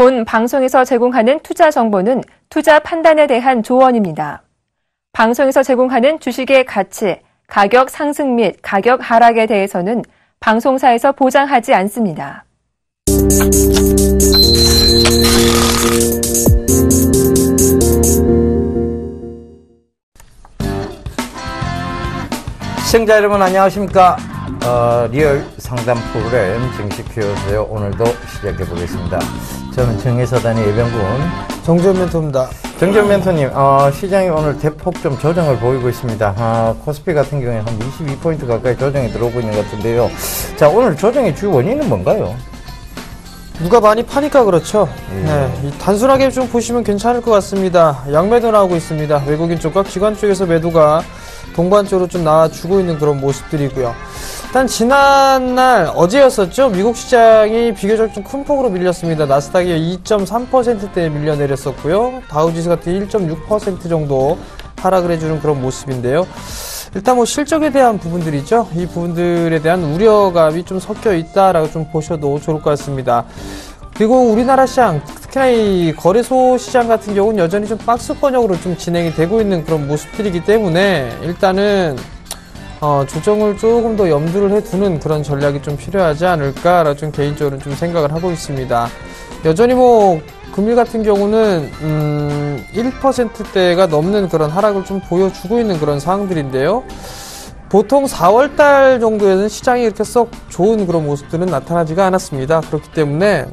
본 방송에서 제공하는 투자 정보는 투자 판단에 대한 조언입니다. 방송에서 제공하는 주식의 가치, 가격 상승 및 가격 하락에 대해서는 방송사에서 보장하지 않습니다. 시청자 여러분 안녕하십니까. 리얼 상담 프로그램 정식 키워주세요. 오늘도 시작해 보겠습니다. 저는 정의사단의 예병군 정재훈 멘토입니다. 정재훈 멘토님, 시장이 오늘 대폭 좀 조정을 보이고 있습니다. 코스피 같은 경우에 한 22포인트 가까이 조정이 들어오고 있는 것 같은데요. 자, 오늘 조정의 주 원인은 뭔가요? 누가 많이 파니까 그렇죠. 네, 단순하게 좀 보시면 괜찮을 것 같습니다. 양매도 나오고 있습니다. 외국인 쪽과 기관 쪽에서 매도가 동반적으로 좀 나와주고 있는 그런 모습들이고요. 일단 지난날 어제였었죠. 미국 시장이 비교적 좀 큰 폭으로 밀렸습니다. 나스닥이 2.3%대 밀려 내렸었고요. 다우지수 같은 1.6% 정도 하락을 해주는 그런 모습인데요. 일단 뭐 실적에 대한 부분들이죠. 이 부분들에 대한 우려감이 좀 섞여 있다라고 좀 보셔도 좋을 것 같습니다. 그리고 우리나라 시장, 특히나 이 거래소 시장 같은 경우는 여전히 좀 박스권역으로 좀 진행이 되고 있는 그런 모습들이기 때문에 일단은 조정을 조금 더 염두를 해두는 그런 전략이 좀 필요하지 않을까라고 좀 개인적으로 좀 생각을 하고 있습니다. 여전히 뭐 금일 같은 경우는 1%대가 넘는 그런 하락을 좀 보여주고 있는 그런 상황들인데요. 보통 4월달 정도에는 시장이 이렇게 썩 좋은 그런 모습들은 나타나지가 않았습니다. 그렇기 때문에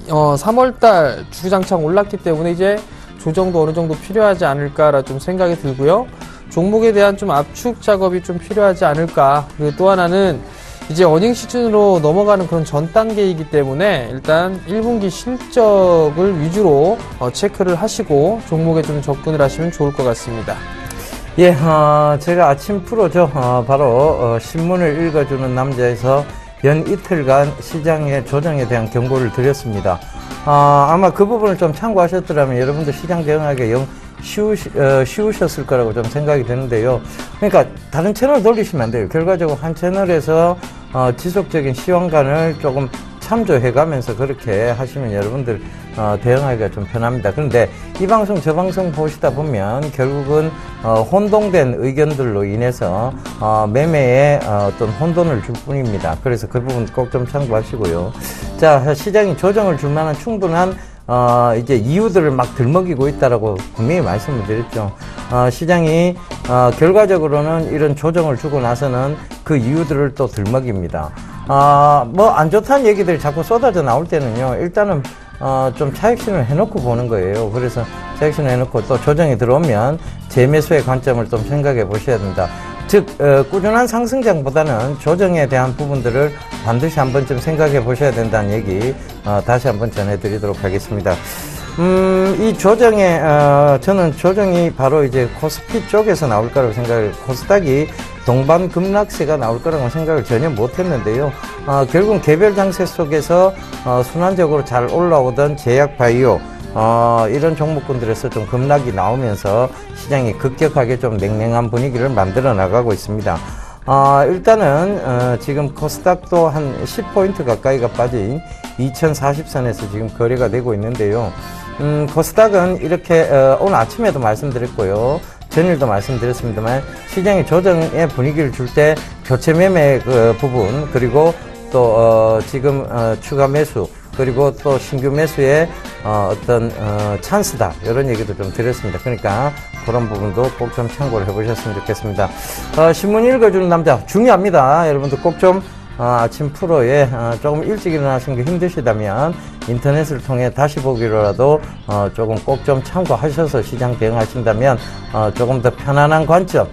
3월달 주구장창 올랐기 때문에 이제 조정도 어느 정도 필요하지 않을까라 좀 생각이 들고요. 종목에 대한 좀 압축 작업이 좀 필요하지 않을까. 그리고 또 하나는 이제 어닝 시즌으로 넘어가는 그런 전 단계이기 때문에 일단 1분기 실적을 위주로 체크를 하시고 종목에 좀 접근을 하시면 좋을 것 같습니다. 예, 제가 아침 프로죠. 바로 신문을 읽어주는 남자에서 연 이틀간 시장의 조정에 대한 경고를 드렸습니다. 아마 그 부분을 좀 참고하셨더라면 여러분들 시장 대응하기가 쉬우셨을 거라고 좀 생각이 드는데요. 그러니까 다른 채널 돌리시면 안 돼요. 결과적으로 한 채널에서 지속적인 시황관을 조금 참조해가면서 그렇게 하시면 여러분들 대응하기가 좀 편합니다. 그런데 이 방송 저 방송 보시다 보면 결국은 혼동된 의견들로 인해서 매매에 어떤 혼돈을 줄 뿐입니다. 그래서 그 부분 꼭 좀 참고하시고요. 자, 시장이 조정을 줄 만한 충분한 이제 이유들을 막 들먹이고 있다라고 분명히 말씀을 드렸죠. 시장이 결과적으로는 이런 조정을 주고 나서는 그 이유들을 또 들먹입니다. 뭐 안 좋다는 얘기들이 자꾸 쏟아져 나올 때는요, 일단은 좀 차익신을 해놓고 보는 거예요. 그래서 차익신을 해놓고 또 조정이 들어오면 재매수의 관점을 좀 생각해 보셔야 됩니다. 즉 꾸준한 상승장보다는 조정에 대한 부분들을 반드시 한 번쯤 생각해 보셔야 된다는 얘기 다시 한번 전해드리도록 하겠습니다. 이 조정에 저는 조정이 바로 이제 코스피 쪽에서 나올 거라고 생각을, 코스닥이 동반 급락세가 나올 거라고 생각을 전혀 못 했는데요. 결국 개별 장세 속에서 순환적으로 잘 올라오던 제약 바이오 이런 종목군들에서 좀 급락이 나오면서 시장이 급격하게 좀 냉랭한 분위기를 만들어 나가고 있습니다. 일단은 지금 코스닥도 한 10포인트 가까이가 빠진 2040선에서 지금 거래가 되고 있는데요. 코스닥은 이렇게 오늘 아침에도 말씀드렸고요, 전일도 말씀드렸습니다만, 시장이 조정의 분위기를 줄 때 교체 매매 그 부분, 그리고 또 지금 추가 매수, 그리고 또 신규 매수의 어떤 찬스다, 이런 얘기도 좀 드렸습니다. 그러니까 그런 부분도 꼭 좀 참고를 해보셨으면 좋겠습니다. 신문 읽어주는 남자 중요합니다. 여러분들 꼭 좀 아침 프로에 조금 일찍 일어나시는 게 힘드시다면 인터넷을 통해 다시 보기로라도 조금 꼭 좀 참고하셔서 시장 대응하신다면 조금 더 편안한 관점,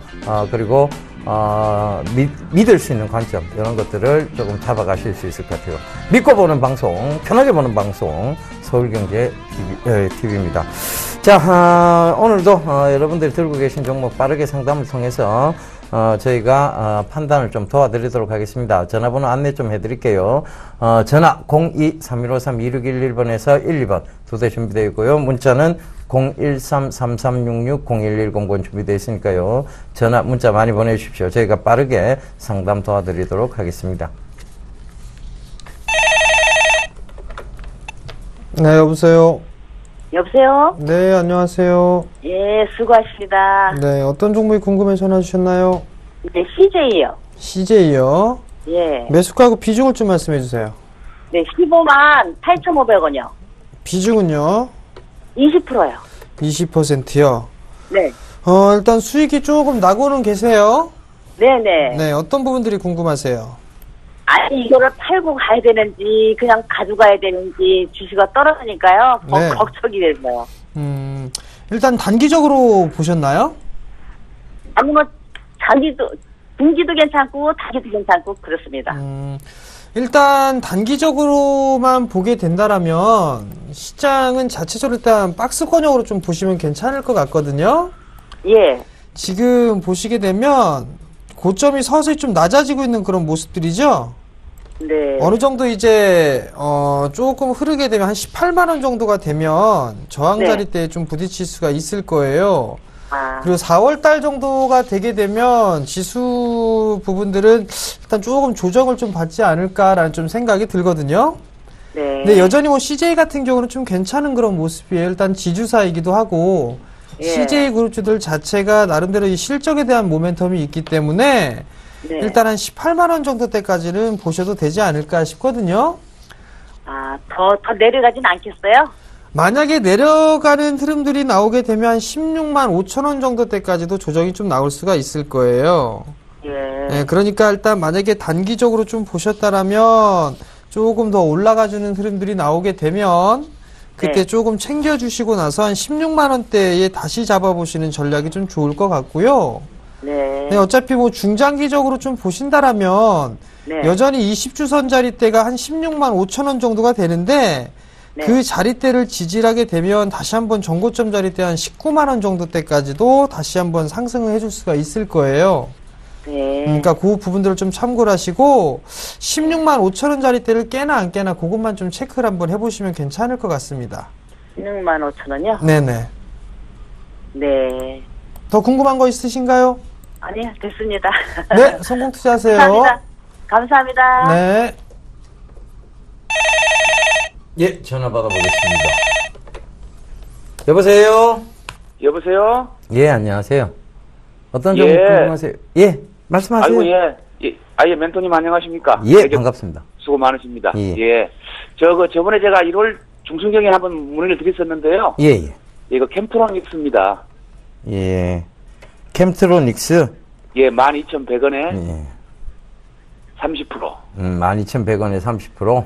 그리고 믿을 수 있는 관점, 이런 것들을 조금 잡아가실 수 있을 것 같아요. 믿고 보는 방송, 편하게 보는 방송, 서울경제 TV입니다. 자, 오늘도 여러분들이 들고 계신 종목 빠르게 상담을 통해서 저희가 판단을 좀 도와드리도록 하겠습니다. 전화번호 안내 좀 해드릴게요. 전화 02-3153-2611번에서 12번 두 대 준비되어 있고요. 문자는 013-3366-0110번 준비되어 있으니까요. 전화, 문자 많이 보내주십시오. 저희가 빠르게 상담 도와드리도록 하겠습니다. 네, 여보세요. 여보세요? 네, 안녕하세요. 예, 수고하십니다. 네, 어떤 종목이 궁금해 전화 주셨나요? 네, CJ요. CJ요. 예. 매수가하고 비중을 좀 말씀해 주세요. 네, 15만 8,500원이요. 비중은요? 20%요. 20%요. 네. 일단 수익이 조금 나고는 계세요. 네네. 네, 어떤 부분들이 궁금하세요? 아니, 이거를 팔고 가야 되는지, 그냥 가져가야 되는지, 주식가 떨어지니까요. 네. 걱정이 되고요. 일단 단기적으로 보셨나요? 아니, 뭐, 분기도 괜찮고, 단기도 괜찮고, 그렇습니다. 일단 단기적으로만 보게 된다라면 시장은 자체적으로 일단 박스권형으로 좀 보시면 괜찮을 것 같거든요. 예. 지금 보시게 되면 고점이 서서히 좀 낮아지고 있는 그런 모습들이죠. 네. 어느 정도 이제 조금 흐르게 되면 한 18만 원 정도가 되면 저항자리대에 좀 부딪힐 수가 있을 거예요. 그리고 4월 달 정도가 되게 되면 지수 부분들은 일단 조금 조정을 좀 받지 않을까라는 좀 생각이 들거든요. 네. 근데 여전히 뭐 CJ 같은 경우는 좀 괜찮은 그런 모습이에요. 일단 지주사이기도 하고 예. CJ 그룹주들 자체가 나름대로 이 실적에 대한 모멘텀이 있기 때문에 네. 일단 한 18만 원 정도 때까지는 보셔도 되지 않을까 싶거든요. 더 내려가진 않겠어요? 만약에 내려가는 흐름들이 나오게 되면 한 16만 5천 원 정도 때까지도 조정이 좀 나올 수가 있을 거예요. 예. 네, 그러니까 일단 만약에 단기적으로 좀 보셨다라면 조금 더 올라가주는 흐름들이 나오게 되면 그때 네. 조금 챙겨주시고 나서 한 16만 원대에 다시 잡아보시는 전략이 좀 좋을 것 같고요. 네. 네, 어차피 뭐 중장기적으로 좀 보신다라면 네. 여전히 20주선 자리대가 한 16만 5천 원 정도가 되는데 네. 그 자리대를 지지하게 되면 다시 한번 전고점 자리대 한 19만 원 정도 때까지도 다시 한번 상승을 해줄 수가 있을 거예요. 네. 그러니까 그 부분들을 좀 참고를 하시고 16만 5천 원 자리대를 깨나 안 깨나 그것만 좀 체크를 한번 해보시면 괜찮을 것 같습니다. 16만 5천 원이요? 네네. 네. 더 궁금한 거 있으신가요? 아니요, 됐습니다. 네, 성공 투자하세요. 감사합니다. 감사합니다. 네. 예, 전화 받아보겠습니다. 여보세요? 여보세요? 예, 안녕하세요. 어떤 점 예. 궁금하세요? 예, 말씀하세요. 아이고, 예. 예, 멘토님 안녕하십니까? 예, 되게 반갑습니다. 수고 많으십니다. 예. 예. 저번에 제가 1월 중순경에 한번 문의를 드렸었는데요. 예, 예. 이거 캠프론닉스입니다. 예. 캠트로닉스? 예, 12,100원에 예. 30%. 12,100원에 30%?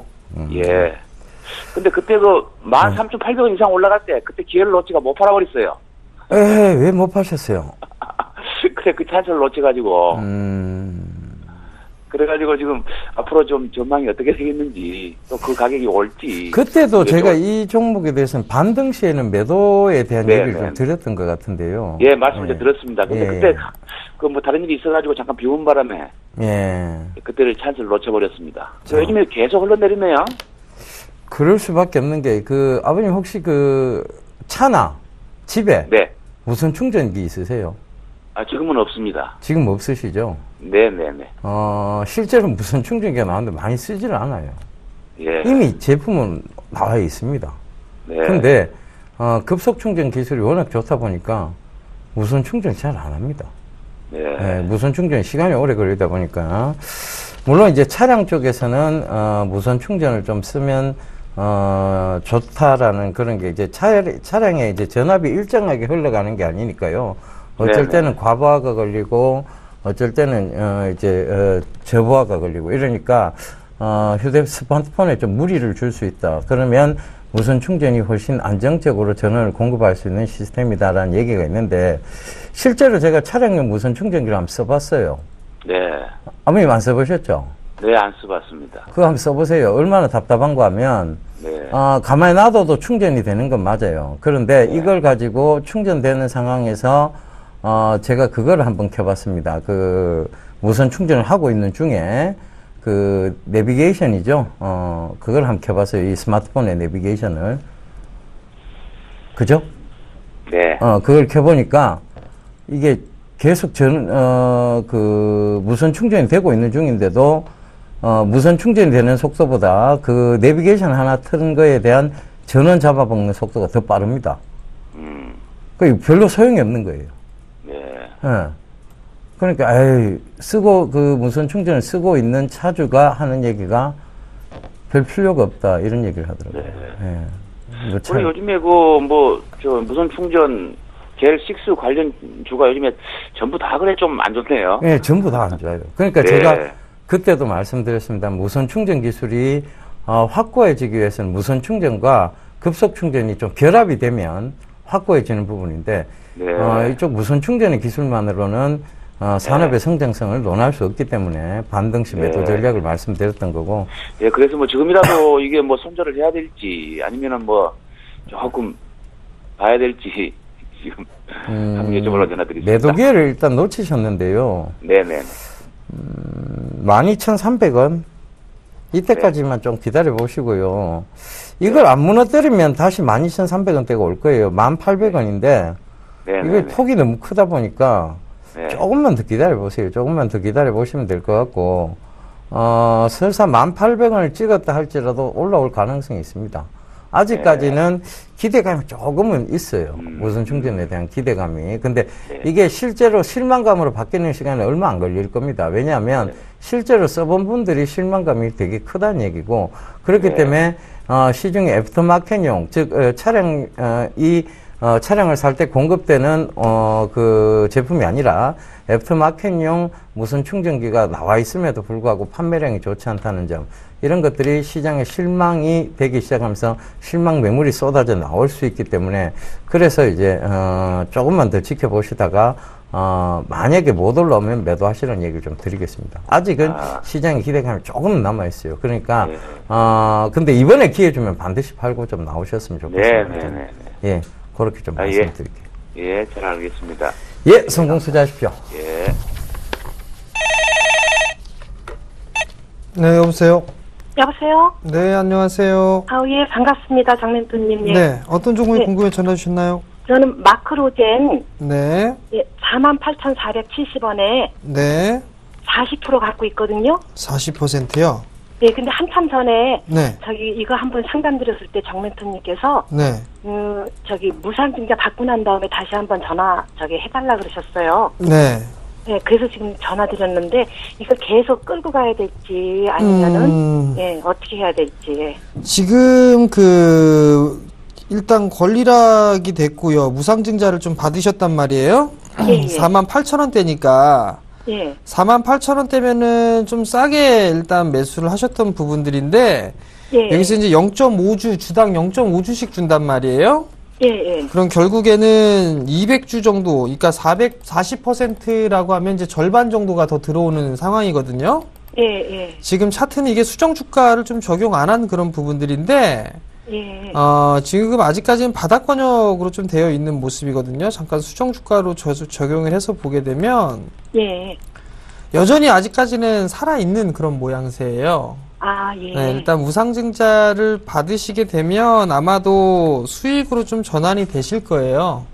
예. 근데 그때 그 13,800원 이상 올라갈 때 그때 기회를 놓치가 못 팔아버렸어요. 왜 못 파셨어요? 그래, 그 찬스를 놓쳐가지고. 그래가지고 지금 앞으로 좀 전망이 어떻게 되겠는지, 또 그 가격이 올지. 그때도 제가 이 종목에 대해서는 반등 시에는 매도에 대한 네, 얘기를 네. 좀 드렸던 것 같은데요. 예, 말씀을 예. 들었습니다. 근데 예. 그때 그 뭐 다른 일이 있어가지고 잠깐 비운 바람에 예. 그때를 찬스를 놓쳐버렸습니다. 요즘에 계속 흘러내리네요. 그럴 수밖에 없는 게, 아버님 혹시 차나 집에 네. 무선 충전기 있으세요? 지금은 없습니다. 지금 없으시죠? 네네네. 실제로 무선 충전기가 나왔는데 많이 쓰지를 않아요. 예. 이미 제품은 나와 있습니다. 네. 근데, 급속 충전 기술이 워낙 좋다 보니까 무선 충전 잘 안 합니다. 네. 예, 무선 충전 시간이 오래 걸리다 보니까. 물론 이제 차량 쪽에서는, 무선 충전을 좀 쓰면, 좋다라는 그런 게 이제 차량에 이제 전압이 일정하게 흘러가는 게 아니니까요. 어쩔 네네. 때는 과부하가 걸리고, 어쩔 때는, 저부하가 걸리고, 이러니까, 스마트폰에 좀 무리를 줄 수 있다. 그러면 무선 충전이 훨씬 안정적으로 전원을 공급할 수 있는 시스템이다라는 얘기가 있는데, 실제로 제가 차량용 무선 충전기를 한번 써봤어요. 네. 아버님 안 써보셨죠? 네, 안 써봤습니다. 그거 한번 써보세요. 얼마나 답답한가 하면, 네. 가만히 놔둬도 충전이 되는 건 맞아요. 그런데 이걸 가지고 충전되는 상황에서, 제가 그거를 한번 켜봤습니다. 무선 충전을 하고 있는 중에, 내비게이션이죠. 그걸 한번 켜봤어요. 이 스마트폰의 내비게이션을. 그죠? 네. 그걸 켜보니까, 이게 계속 무선 충전이 되고 있는 중인데도, 무선 충전이 되는 속도보다 내비게이션 하나 틀은 거에 대한 전원 잡아먹는 속도가 더 빠릅니다. 그 별로 소용이 없는 거예요. 네. 예. 그러니까 무선 충전을 쓰고 있는 차주가 하는 얘기가 별 필요가 없다 이런 얘기를 하더라고요. 네. 예. 뭐 그리고 요즘에 무선 충전 겔6 관련주가 요즘에 전부 다 그래 좀 안 좋네요. 예, 전부 다 안 좋아요. 그러니까 네. 제가 그때도 말씀드렸습니다. 무선 충전 기술이 확고해지기 위해서는 무선 충전과 급속 충전이 좀 결합이 되면 확고해지는 부분인데 네. 이쪽 무선 충전의 기술만으로는 산업의 성장성을 논할 수 없기 때문에 반등시 매도 네. 전략을 말씀드렸던 거고. 예, 그래서 뭐 지금이라도 이게 뭐 손절을 해야 될지 아니면은 뭐 조금 봐야 될지 지금 한번 여쭤보려고 전화드리겠습니다. 매도 기회를 일단 놓치셨는데요. 네네. 12,300원 이때까지만 좀 기다려 보시고요. 이걸 안 무너뜨리면 다시 12,300원대가 올 거예요. 1,800원인데 이게 폭이 너무 크다 보니까 네. 조금만 더 기다려 보세요. 조금만 더 기다려 보시면 될 것 같고 설사 1,800원을 찍었다 할지라도 올라올 가능성이 있습니다. 아직까지는 기대감이 조금은 있어요. 무선 충전에 대한 기대감이. 근데 이게 실제로 실망감으로 바뀌는 시간이 얼마 안 걸릴 겁니다. 왜냐하면 실제로 써본 분들이 실망감이 되게 크다는 얘기고, 그렇기 때문에 시중에 애프터마켓용, 즉 차량을 살 때 공급되는 그 제품이 아니라 애프터마켓용 무선 충전기가 나와 있음에도 불구하고 판매량이 좋지 않다는 점, 이런 것들이 시장에 실망이 되기 시작하면서 실망 매물이 쏟아져 나올 수 있기 때문에, 그래서 이제 조금만 더 지켜보시다가 만약에 못 올라오면 매도하시라는 얘기를 좀 드리겠습니다. 아직은 시장의 기대감이 조금 남아 있어요. 그러니까 근데 이번에 기회 주면 반드시 팔고 좀 나오셨으면 좋겠습니다. 예, 그렇게 좀 말씀드릴게요. 예, 잘 알겠습니다. 예, 성공 투자하십시오. 예. 네, 여보세요? 여보세요? 네, 안녕하세요. 예, 반갑습니다, 장멘토님. 예. 네, 어떤 종목이 궁금해 전화 주셨나요? 저는 마크로젠, 네, 48,470원에 네, 40% 갖고 있거든요. 40%요? 네, 근데 한참 전에, 네, 이거 한번 상담드렸을 때 정멘토님께서, 네, 무상증자 받고 난 다음에 다시 한번 해달라 그러셨어요. 네. 네, 그래서 지금 전화드렸는데, 이거 계속 끌고 가야 될지, 아니면은, 어떻게 해야 될지. 지금 일단 권리락이 됐고요. 무상증자를 좀 받으셨단 말이에요. 예. 48,000원대니까. 예. 48,000원대면은 좀 싸게 일단 매수를 하셨던 부분들인데, 예. 여기서 이제 0.5주, 주당 0.5주씩 준단 말이에요. 예. 그럼 결국에는 200주 정도, 그러니까 40%라고 하면 이제 절반 정도가 더 들어오는 상황이거든요. 예. 지금 차트는 이게 수정 주가를 좀 적용 안 한 그런 부분들인데, 예. 지금 아직까지는 바닥권역으로 좀 되어 있는 모습이거든요. 잠깐 수정 주가로 적용을 해서 보게 되면, 예. 여전히 아직까지는 살아있는 그런 모양새예요. 예. 네, 일단 무상증자를 받으시게 되면 아마도 수익으로 좀 전환이 되실 거예요.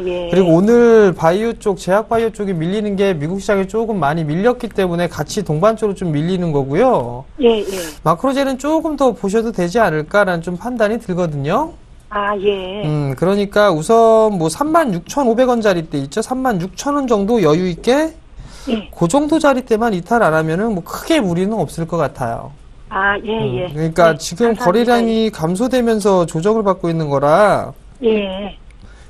예. 그리고 오늘 바이오 쪽, 제약바이오 쪽이 밀리는 게 미국 시장에 조금 많이 밀렸기 때문에 같이 동반적으로 좀 밀리는 거고요. 예. 마크로젠은 조금 더 보셔도 되지 않을까라는 좀 판단이 들거든요. 예. 그러니까 우선 뭐 36,500원짜리 때 있죠. 36,000원 정도 여유 있게 예. 그 정도 자리 때만 이탈 안 하면은 뭐 크게 무리는 없을 것 같아요. 예. 그러니까 네, 지금 감사합니다. 거래량이 감소되면서 조정을 받고 있는 거라 예.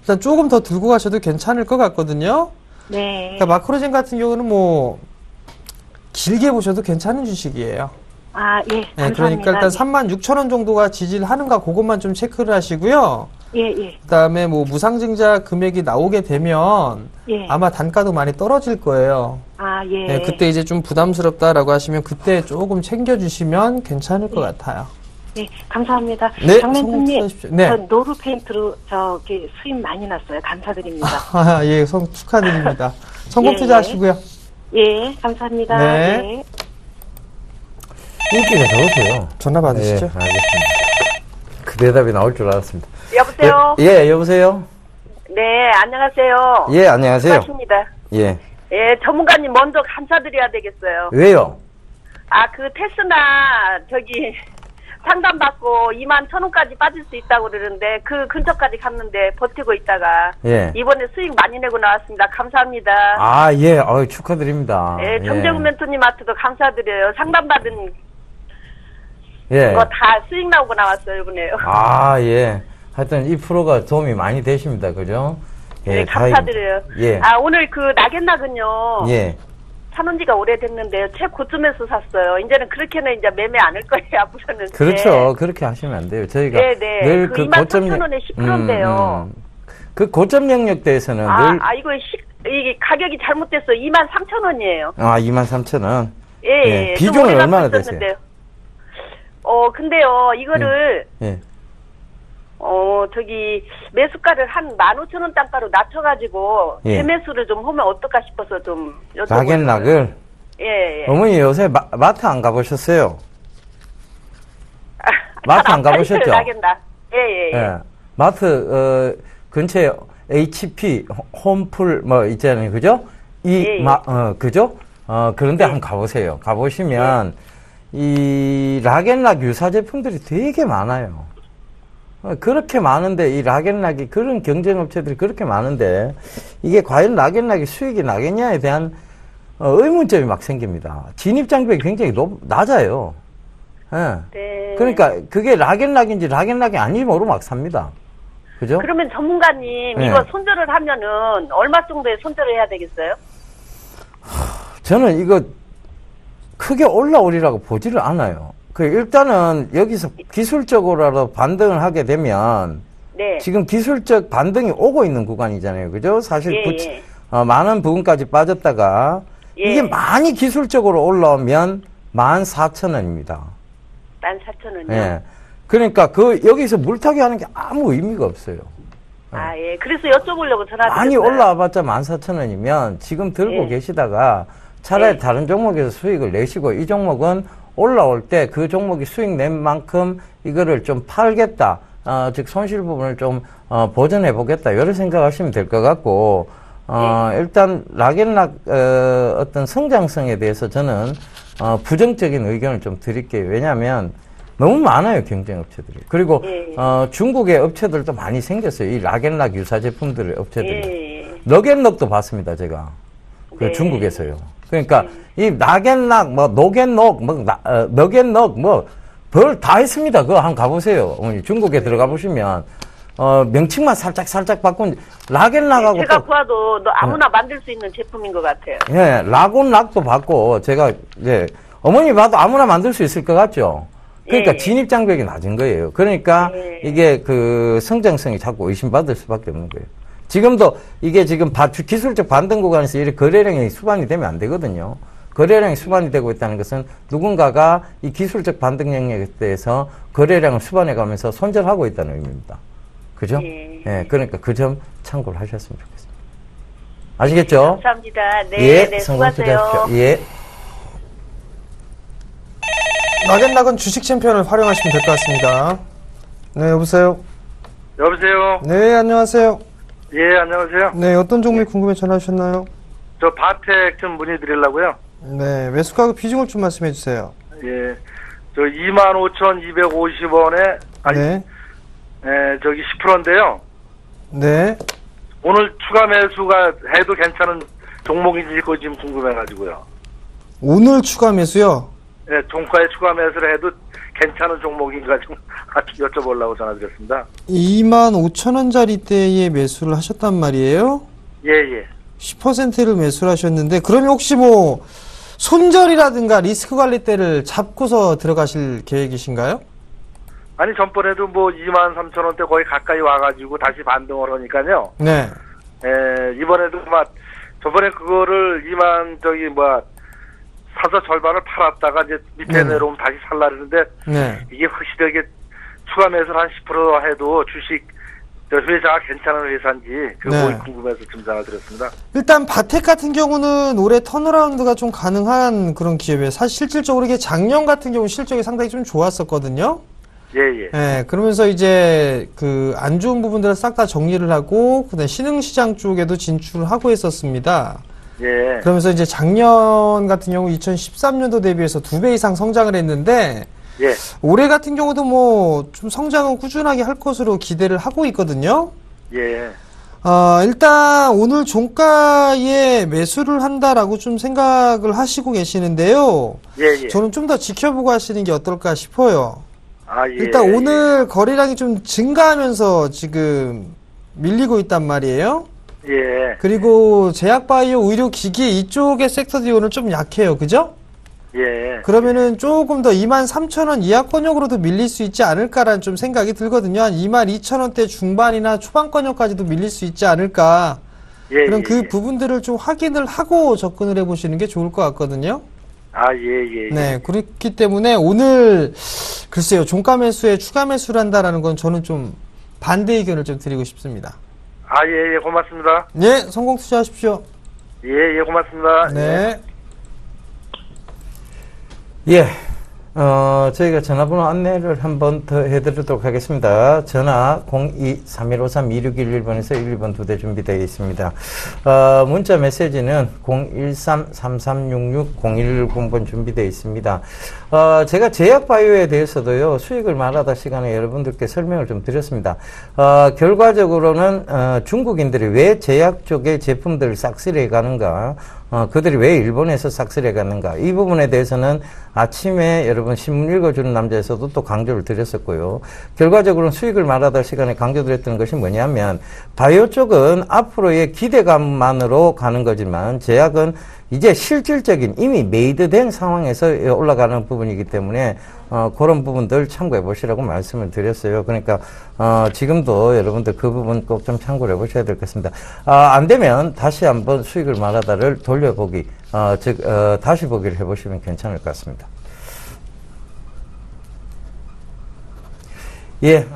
일단 조금 더 들고 가셔도 괜찮을 것 같거든요. 네. 그러니까 마크로젠 같은 경우는 뭐 길게 보셔도 괜찮은 주식이에요. 예. 네, 감사합니다. 그러니까 일단 36,000원 정도가 지지하는가 그것만 좀 체크를 하시고요. 예. 그다음에 뭐 무상증자 금액이 나오게 되면 예. 아마 단가도 많이 떨어질 거예요. 예. 네, 그때 이제 좀 부담스럽다라고 하시면 그때 조금 챙겨주시면 괜찮을 것 같아요. 네, 감사합니다. 네, 장멘토님, 성공하십시오. 네. 저 노루페인트로 수입 많이 났어요. 감사드립니다. 예, 축하드립니다. 성공 예, 투자하시고요. 예, 감사합니다. 네. 인기가 좋으세요. 전화 받으시죠. 네, 알겠습니다. 그 대답이 나올 줄 알았습니다. 여보세요? 예, 여보세요? 네, 안녕하세요. 예, 안녕하세요. 반갑습니다. 예. 예, 전문가님 먼저 감사드려야 되겠어요. 왜요? 그 테스나 상담받고 21,000원까지 빠질 수 있다고 그러는데 그 근처까지 갔는데 버티고 있다가 예. 이번에 수익 많이 내고 나왔습니다. 감사합니다. 아, 예. 축하드립니다. 예, 정재훈 멘토님한테도 감사드려요. 상담받은 예. 거 다 수익 나오고 나왔어요, 이번에요. 아, 예. 하여튼 이 프로가 도움이 많이 되십니다. 그죠? 예, 네, 감사드려요. 예. 아, 오늘 그 낙엔낙은요. 예. 사놓은 지가 오래됐는데요. 최고점에서 샀어요. 이제는 그렇게는 이제 매매 안 할 거예요, 앞으로는. 그렇죠. 그렇게 하시면 안 돼요. 저희가 네네. 늘 그 23,000원에 10%인데요. 그 고점 영역대에서는 늘 이게 가격이 잘못됐어요. 23,000원이에요. 23,000원. 예. 비중은 얼마나 되세요? 근데요, 이거를 예. 매수가를 한 15,000원 단가로 낮춰가지고 예. 재매수를 좀 하면 어떨까 싶어서 좀 여쭤보려고요. 낙엔낙을. 예. 어머니 요새 마트 안 가보셨어요? 마트 안 가보셨죠? 낙엔낙. 예. 마트 근처에 HP, 홈플 뭐 있잖아요, 그죠? 그죠? 그런데 한번 가보세요. 가보시면 이 락앤락 유사 제품들이 되게 많아요. 그렇게 많은데 이 락앤락이 그런 경쟁업체들이 그렇게 많은데 이게 과연 락앤락이 수익이 나겠냐에 대한 의문점이 막 생깁니다. 진입 장벽이 굉장히 낮아요. 예. 네. 그러니까 그게 락앤락인지 락앤락이 아닌지 모르고 막 삽니다. 그죠? 그러면 전문가님 네. 이거 손절을 하면은 얼마 정도에 손절을 해야 되겠어요? 저는 이거 크게 올라오리라고 보지를 않아요. 일단은 여기서 기술적으로라도 반등을 하게 되면 네. 지금 기술적 반등이 오고 있는 구간이잖아요. 그죠? 사실 예. 많은 부분까지 빠졌다가 예. 이게 많이 기술적으로 올라오면 14,000원입니다. 14,000원이요? 예. 그러니까 여기서 물타기 하는 게 아무 의미가 없어요. 예. 그래서 여쭤보려고 전화드렸어요. 많이 올라와봤자 14,000원이면 지금 들고 계시다가 차라리 다른 종목에서 수익을 내시고 이 종목은 올라올 때 그 종목이 수익 낸 만큼 이거를 좀 팔겠다. 즉 손실 부분을 좀 보전해 보겠다. 이런 생각하시면 될 것 같고 일단 락앤락 어떤 성장성에 대해서 저는 부정적인 의견을 좀 드릴게요. 왜냐하면 너무 많아요, 경쟁업체들이. 그리고 중국의 업체들도 많이 생겼어요. 이 락앤락 유사 제품들의 업체들이. 럭앤럭도 봤습니다, 제가. 그 중국에서요. 그러니까 이 락앤락, 녹앤녹, 럭앤럭, 별 다 했습니다. 그거 한번 가보세요. 어머니 중국에 들어가 보시면 명칭만 살짝 바꾼 락앤락하고 제가 봐도 아무나 만들 수 있는 제품인 것 같아요. 예, 락온락도 봤고 제가 어머니 봐도 아무나 만들 수 있을 것 같죠. 그러니까 진입 장벽이 낮은 거예요. 그러니까 이게 그 성장성이 자꾸 의심받을 수밖에 없는 거예요. 지금도 이게 지금 기술적 반등 구간에서 이렇게 거래량이 수반이 되면 안 되거든요. 거래량이 수반이 되고 있다는 것은 누군가가 이 기술적 반등 영역에 대해서 거래량을 수반해 가면서 손절하고 있다는 의미입니다. 그죠? 예, 그러니까 그 점 참고를 하셨으면 좋겠습니다. 아시겠죠? 감사합니다. 네, 수고하세요. 예. 락앤락은 주식 챔피언을 활용하시면 될 것 같습니다. 네, 여보세요? 여보세요? 네, 안녕하세요. 예, 안녕하세요. 네, 어떤 종목이 궁금해 전화 주셨나요? 저 바텍 좀 문의드리려고요. 네, 매수가격 비중을 좀 말씀해 주세요. 예, 저 25,250원에 네. 저기 10%인데요. 네. 오늘 추가 매수가 해도 괜찮은 종목인지 그거 지금 궁금해가지고요. 오늘 추가 매수요? 예, 종가에 추가 매수를 해도 괜찮은 종목인가 좀 여쭤보려고 전화드렸습니다. 25,000원짜리대에 매수를 하셨단 말이에요? 예. 10%를 매수를 하셨는데, 그러면 혹시 손절이라든가 리스크 관리 때를 잡고서 들어가실 계획이신가요? 아니, 전번에도 23,000원대 거의 가까이 와가지고 다시 반등을 하니까요. 네. 이번에도 저번에 그거를 사서 절반을 팔았다가 이제 밑에 내려오면 다시 살라 그러는데 이게 확실하게 추가 매수를 한 10% 해도 주식 회사가 괜찮은 회사인지 그거 궁금해서 좀 전화드렸습니다. 일단 바텍 같은 경우는 올해 턴어라운드가 좀 가능한 그런 기업이에요. 사실 실질적으로 이게 작년 같은 경우 실적이 상당히 좀 좋았었거든요. 예. 그러면서 이제 안 좋은 부분들을 싹 다 정리를 하고 그다음에 신흥시장 쪽에도 진출을 하고 있었습니다. 예. 그러면서 이제 작년 같은 경우 2013년도 대비해서 2배 이상 성장을 했는데 예. 올해 같은 경우도 뭐 좀 성장은 꾸준하게 할 것으로 기대를 하고 있거든요. 예. 일단 오늘 종가에 매수를 한다라고 좀 생각을 하시고 계시는데요. 예. 저는 좀 더 지켜보고 하시는 게 어떨까 싶어요. 아, 예. 일단 오늘 거래량이 좀 증가하면서 지금 밀리고 있단 말이에요. 예. 그리고 제약바이오, 의료기기 이쪽의 섹터들이 오늘 좀 약해요. 그죠? 예. 그러면은 조금 더 23,000원 이하권역으로도 밀릴 수 있지 않을까라는 좀 생각이 들거든요. 한 22,000원대 중반이나 초반권역까지도 밀릴 수 있지 않을까. 예. 그럼 그 부분들을 좀 확인을 하고 접근을 해보시는 게 좋을 것 같거든요. 아, 예. 네, 그렇기 때문에 오늘 글쎄요, 종가 매수에 추가 매수를 한다라는 건 저는 좀 반대 의견을 좀 드리고 싶습니다. 아, 예, 고맙습니다. 네, 성공 투자하십시오. 예, 고맙습니다. 네. 예. 저희가 전화번호 안내를 한 번 더 해드리도록 하겠습니다. 전화 02-3153-2611번에서 11번 2대 준비되어 있습니다. 문자 메시지는 013-3366-0110번 준비되어 있습니다. 제가 제약바이오에 대해서도요, 수익을 말하다 시간에 여러분들께 설명을 좀 드렸습니다. 결과적으로는, 중국인들이 왜 제약 쪽의 제품들을 싹쓸이해 가는가, 그들이 왜 일본에서 싹쓸이해 갔는가, 이 부분에 대해서는 아침에 여러분 신문 읽어주는 남자에서도 또 강조를 드렸었고요. 결과적으로는 수익을 말하다 시간에 강조드렸던 것이 뭐냐면, 바이오 쪽은 앞으로의 기대감만으로 가는 거지만 제약은 이제 실질적인 이미 메이드된 상황에서 올라가는 부분이기 때문에 그런 부분들 참고해 보시라고 말씀을 드렸어요. 그러니까 지금도 여러분들 그 부분 꼭 좀 참고를 해 보셔야 될 것 같습니다. 안 되면 다시 한번 수익을 말하다를 돌려보기, 다시 보기를 해 보시면 괜찮을 것 같습니다. 예.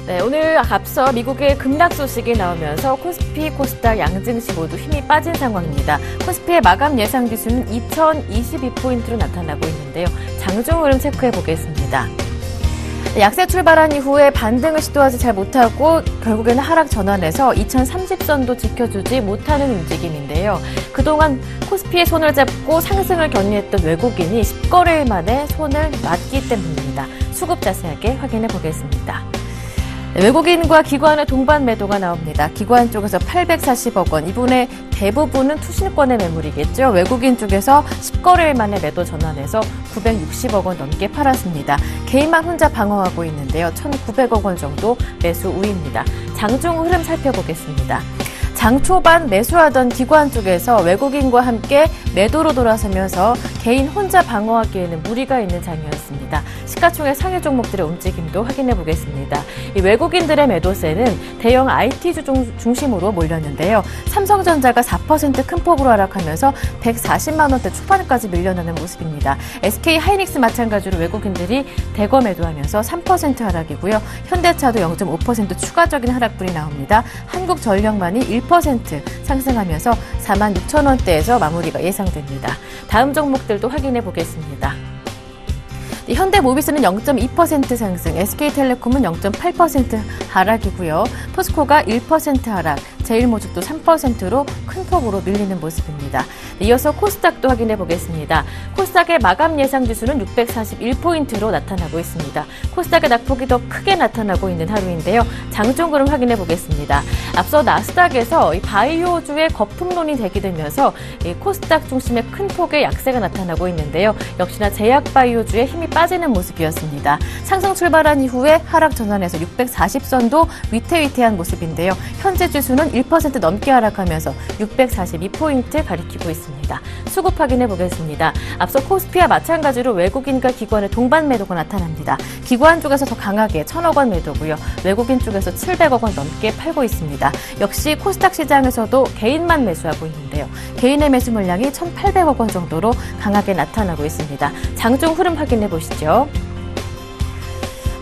네, 오늘 앞서 미국의 급락 소식이 나오면서 코스피, 코스닥 양증시 모두 힘이 빠진 상황입니다. 코스피의 마감 예상 지수는 2022포인트로 나타나고 있는데요. 장중 흐름 체크해 보겠습니다. 약세 출발한 이후에 반등을 시도하지 잘 못하고 결국에는 하락 전환해서 2030선도 지켜주지 못하는 움직임인데요. 그동안 코스피의 손을 잡고 상승을 견인했던 외국인이 10거래일 만에 손을 놨기 때문입니다. 수급 자세하게 확인해 보겠습니다. 외국인과 기관의 동반 매도가 나옵니다. 기관 쪽에서 840억 원, 이분의 대부분은 투신권의 매물이겠죠. 외국인 쪽에서 10거래일 만에 매도 전환해서 960억 원 넘게 팔았습니다. 개인만 혼자 방어하고 있는데요. 1,900억 원 정도 매수 우위입니다. 장중 흐름 살펴보겠습니다. 장 초반 매수하던 기관 쪽에서 외국인과 함께 매도로 돌아서면서 개인 혼자 방어하기에는 무리가 있는 장이었습니다. 시가총액 상위 종목들의 움직임도 확인해 보겠습니다. 이 외국인들의 매도세는 대형 IT주 중심으로 몰렸는데요. 삼성전자가 4% 큰 폭으로 하락하면서 140만 원대 초반까지 밀려나는 모습입니다. SK하이닉스 마찬가지로 외국인들이 대거 매도하면서 3% 하락이고요. 현대차도 0.5% 추가적인 하락분이 나옵니다. 한국전력만이 1% 상승하면서 46,000원대에서 마무리가 예상됩니다. 다음 종목들도 확인해 보겠습니다. 현대모비스는 0.2% 상승, SK텔레콤은 0.8% 하락이고요. 포스코가 1% 하락, 제일모직도 3%로 큰 폭으로 밀리는 모습입니다. 이어서 코스닥도 확인해 보겠습니다. 코스닥의 마감 예상 지수는 641포인트로 나타나고 있습니다. 코스닥의 낙폭이 더 크게 나타나고 있는 하루인데요. 장중 흐름 확인해 보겠습니다. 앞서 나스닥에서 이 바이오주의 거품론이 제기되면서 이 코스닥 중심의 큰 폭의 약세가 나타나고 있는데요. 역시나 제약바이오주의 힘이 빠지는 모습이었습니다. 상승 출발한 이후에 하락 전환해서 640선도 위태위태한 모습인데요. 현재 지수는 1% 넘게 하락하면서 642포인트 가리키고 있습니다. 수급 확인해 보겠습니다. 앞서 코스피와 마찬가지로 외국인과 기관의 동반 매도가 나타납니다. 기관 쪽에서 더 강하게 1,000억 원 매도고요. 외국인 쪽에서 700억 원 넘게 팔고 있습니다. 역시 코스닥 시장에서도 개인만 매수하고 있는데요. 개인의 매수 물량이 1,800억 원 정도로 강하게 나타나고 있습니다. 장중 흐름 확인해 보시죠.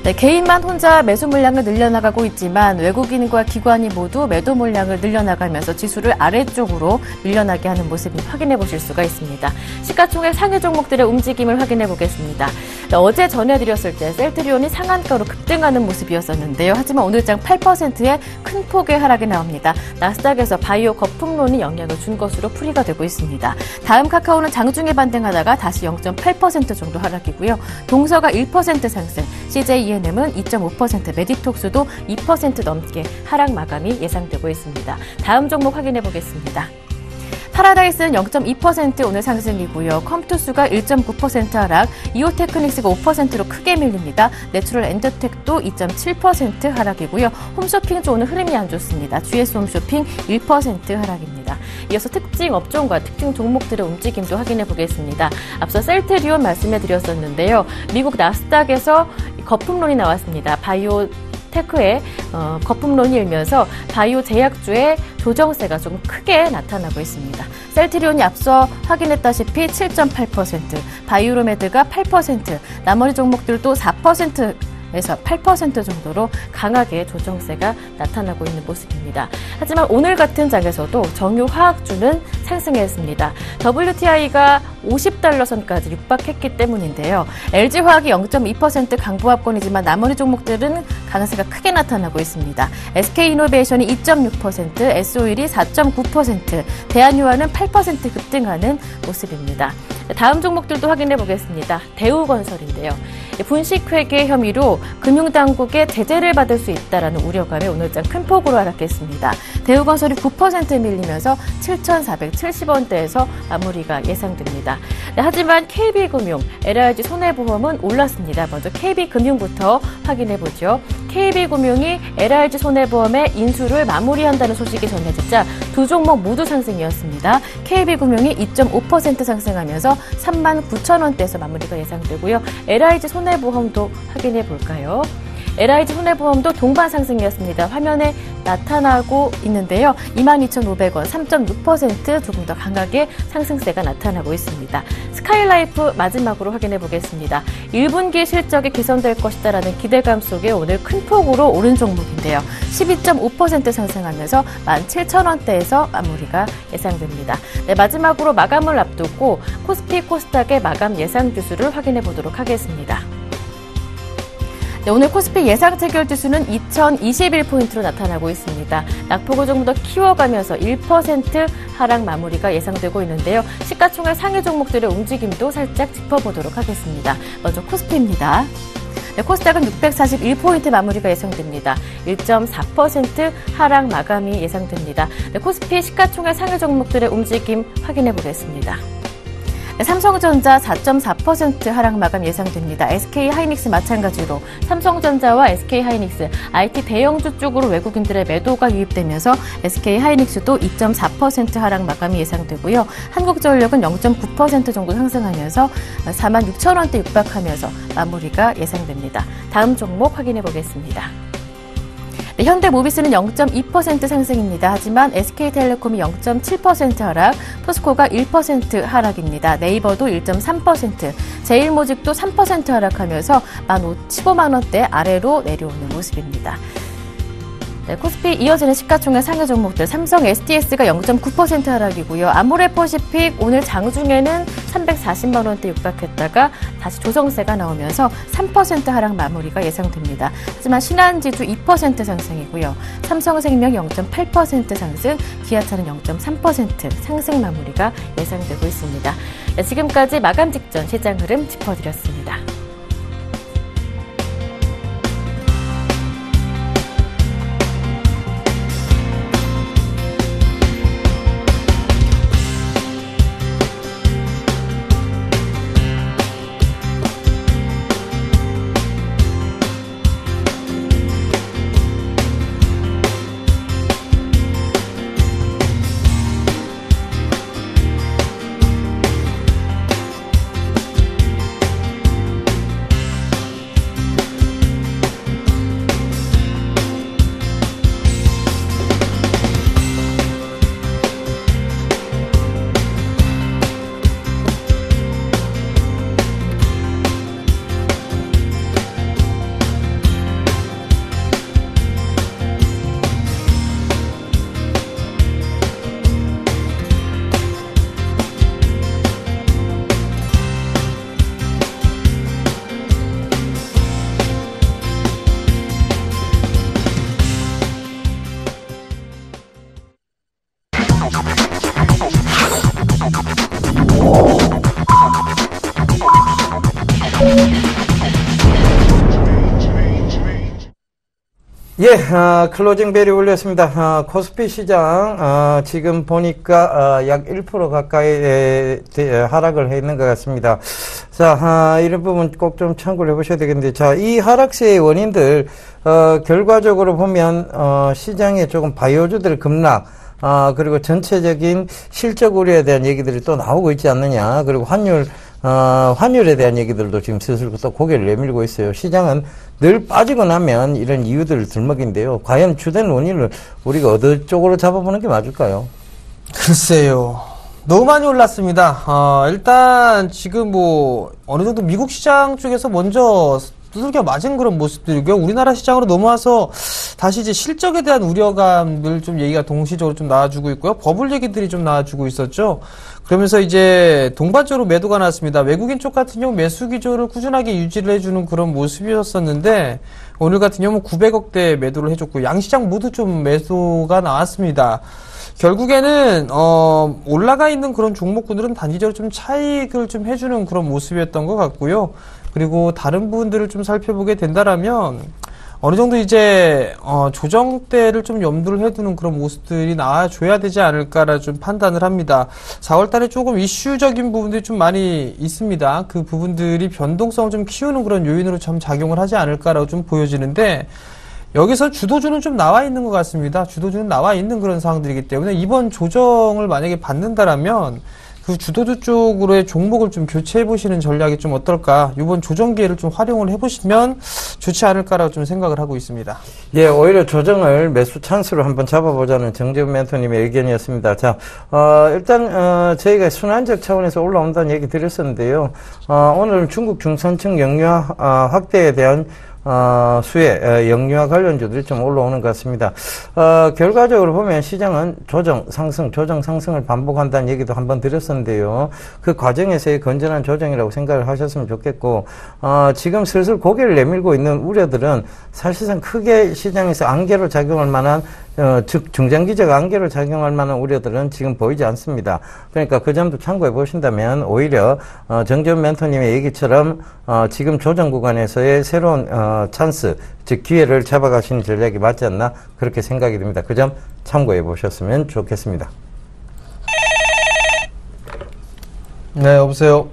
네, 개인만 혼자 매수 물량을 늘려나가고 있지만 외국인과 기관이 모두 매도 물량을 늘려나가면서 지수를 아래쪽으로 밀려나게 하는 모습을 확인해 보실 수가 있습니다. 시가총액 상위 종목들의 움직임을 확인해 보겠습니다. 네, 어제 전해드렸을 때 셀트리온이 상한가로 급등하는 모습이었었는데요. 하지만 오늘장 8%의 큰 폭의 하락이 나옵니다. 나스닥에서 바이오 거품론이 영향을 준 것으로 풀이가 되고 있습니다. 다음 카카오는 장중에 반등하다가 다시 0.8% 정도 하락이고요. 동서가 1% 상승, CJENM은 2.5%, 메디톡스도 2% 넘게 하락 마감이 예상되고 있습니다. 다음 종목 확인해 보겠습니다. 파라다이스는 0.2% 오늘 상승이고요. 컴투스가 1.9% 하락, 이오테크닉스가 5%로 크게 밀립니다. 내추럴 엔더텍도 2.7% 하락이고요. 홈쇼핑 오늘 흐름이 안 좋습니다. GS 홈쇼핑 1% 하락입니다. 이어서 특징 업종과 특징 종목들의 움직임도 확인해 보겠습니다. 앞서 셀트리온 말씀해 드렸었는데요. 미국 나스닥에서 거품론이 나왔습니다. 바이오 테크의 거품론이 일면서 바이오 제약주의 조정세가 좀 크게 나타나고 있습니다. 셀트리온이 앞서 확인했다시피 7.8%, 바이오로메드가 8%, 나머지 종목들도 4%에서 8% 정도로 강하게 조정세가 나타나고 있는 모습입니다. 하지만 오늘 같은 장에서도 정유 화학주는 상승했습니다. WTI가 50달러 선까지 육박했기 때문인데요. LG화학이 0.2% 강보합권이지만 나머지 종목들은 강세가 크게 나타나고 있습니다. SK이노베이션이 2.6%, S오일이 4.9%, 대한유화는 8% 급등하는 모습입니다. 다음 종목들도 확인해 보겠습니다. 대우건설인데요. 분식회계 혐의로 금융당국의 제재를 받을 수 있다라는 우려감에 오늘장 큰 폭으로 하락했습니다. 대우건설이 9% 밀리면서 7,470원대에서 마무리가 예상됩니다. 네, 하지만 KB금융, LIG 손해보험은 올랐습니다. 먼저 KB금융부터 확인해 보죠. KB금융이 LIG 손해보험의 인수를 마무리한다는 소식이 전해지자 두 종목 모두 상승이었습니다. KB금융이 2.5% 상승하면서 39,000원대에서 마무리가 예상되고요. LIG 손해보험도 확인해 볼까요? LIG 손해보험도 동반 상승이었습니다. 화면에 나타나고 있는데요. 22,500원, 3.6% 조금 더 강하게 상승세가 나타나고 있습니다. 스카이라이프 마지막으로 확인해 보겠습니다. 1분기 실적이 개선될 것이다라는 기대감 속에 오늘 큰 폭으로 오른 종목인데요. 12.5% 상승하면서 17,000원대에서 마무리가 예상됩니다. 네, 마지막으로 마감을 앞두고 코스피 코스닥의 마감 예상 지수를 확인해 보도록 하겠습니다. 네, 오늘 코스피 예상 체결 지수는 2021포인트로 나타나고 있습니다. 낙폭을 조금 더 키워가면서 1% 하락 마무리가 예상되고 있는데요. 시가총액 상위 종목들의 움직임도 살짝 짚어보도록 하겠습니다. 먼저 코스피입니다. 네, 코스닥은 641포인트 마무리가 예상됩니다. 1.4% 하락 마감이 예상됩니다. 네, 코스피 시가총액 상위 종목들의 움직임 확인해 보겠습니다. 삼성전자 4.4% 하락 마감 예상됩니다. SK하이닉스 마찬가지로 삼성전자와 SK하이닉스, IT 대형주 쪽으로 외국인들의 매도가 유입되면서 SK하이닉스도 2.4% 하락 마감이 예상되고요. 한국전력은 0.9% 정도 상승하면서 46,000원대 육박하면서 마무리가 예상됩니다. 다음 종목 확인해 보겠습니다. 네, 현대모비스는 0.2% 상승입니다. 하지만 SK텔레콤이 0.7% 하락, 포스코가 1% 하락입니다. 네이버도 1.3%, 제일모직도 3% 하락하면서 15만 원대 아래로 내려오는 모습입니다. 네, 코스피 이어지는 시가총액 상위 종목들, 삼성 STS가 0.9% 하락이고요. 아모레퍼시픽 오늘 장중에는 340만 원대 육박했다가 다시 조정세가 나오면서 3% 하락 마무리가 예상됩니다. 하지만 신한지주 2% 상승이고요. 삼성생명 0.8% 상승, 기아차는 0.3% 상승 마무리가 예상되고 있습니다. 네, 지금까지 마감 직전 시장 흐름 짚어드렸습니다. 클로징 벨이 울렸습니다. 코스피 시장, 지금 보니까, 약 1% 가까이 하락을 해 있는 것 같습니다. 자, 이런 부분 꼭 좀 참고를 해보셔야 되겠는데, 자, 이 하락세의 원인들, 결과적으로 보면, 시장에 조금 바이오주들 급락, 그리고 전체적인 실적 우려에 대한 얘기들이 또 나오고 있지 않느냐. 그리고 환율에 대한 얘기들도 지금 슬슬 또 고개를 내밀고 있어요. 시장은 늘 빠지고 나면 이런 이유들을 들먹인데요. 과연 주된 원인을 우리가 어느 쪽으로 잡아보는 게 맞을까요? 글쎄요. 너무 많이 올랐습니다. 일단 지금 어느 정도 미국 시장 쪽에서 먼저 두들겨 맞은 그런 모습들이고요. 우리나라 시장으로 넘어와서 다시 이제 실적에 대한 우려감들 좀 얘기가 동시적으로 좀 나와주고 있고요. 버블 얘기들이 좀 나와주고 있었죠. 그러면서 이제 동반적으로 매도가 나왔습니다. 외국인 쪽 같은 경우 매수 기조를 꾸준하게 유지를 해주는 그런 모습이었었는데 오늘 같은 경우 900억대 매도를 해줬고 양시장 모두 좀 매도가 나왔습니다. 결국에는 올라가 있는 그런 종목군들은 단기적으로 좀 차익을 좀 해주는 그런 모습이었던 것 같고요. 그리고 다른 부분들을 좀 살펴보게 된다라면 어느 정도 이제 조정대를 좀 염두를 해두는 그런 모습들이 나와줘야 되지 않을까라 좀 판단을 합니다. 4월달에 조금 이슈적인 부분들이 좀 많이 있습니다. 그 부분들이 변동성을 좀 키우는 그런 요인으로 좀 작용을 하지 않을까라고 좀 보여지는데 여기서 주도주는 좀 나와 있는 것 같습니다. 주도주는 나와 있는 그런 상황들이기 때문에 이번 조정을 만약에 받는다라면 그 주도주 쪽으로의 종목을 좀 교체해 보시는 전략이 좀 어떨까? 이번 조정 기회를 좀 활용을 해보시면 좋지 않을까라고 좀 생각을 하고 있습니다. 예, 오히려 조정을 매수 찬스로 한번 잡아보자는 정재훈 멘토님의 의견이었습니다. 자, 일단 저희가 순환적 차원에서 올라온다는 얘기 드렸었는데요. 오늘 중국 중산층 영유아 확대에 대한 수혜, 영유아 관련주들이 좀 올라오는 것 같습니다. 결과적으로 보면 시장은 조정, 상승을 반복한다는 얘기도 한번 드렸었는데요. 그 과정에서의 건전한 조정이라고 생각을 하셨으면 좋겠고, 지금 슬슬 고개를 내밀고 있는 우려들은 사실상 크게 시장에서 안개로 작용할 만한 즉 중장기적 안개로 작용할 만한 우려들은 지금 보이지 않습니다. 그러니까 그 점도 참고해 보신다면 오히려 정재훈 멘토님의 얘기처럼 지금 조정 구간에서의 새로운 찬스, 즉 기회를 잡아가시는 전략이 맞지 않나 그렇게 생각이 듭니다. 그 점 참고해 보셨으면 좋겠습니다. 네, 여보세요.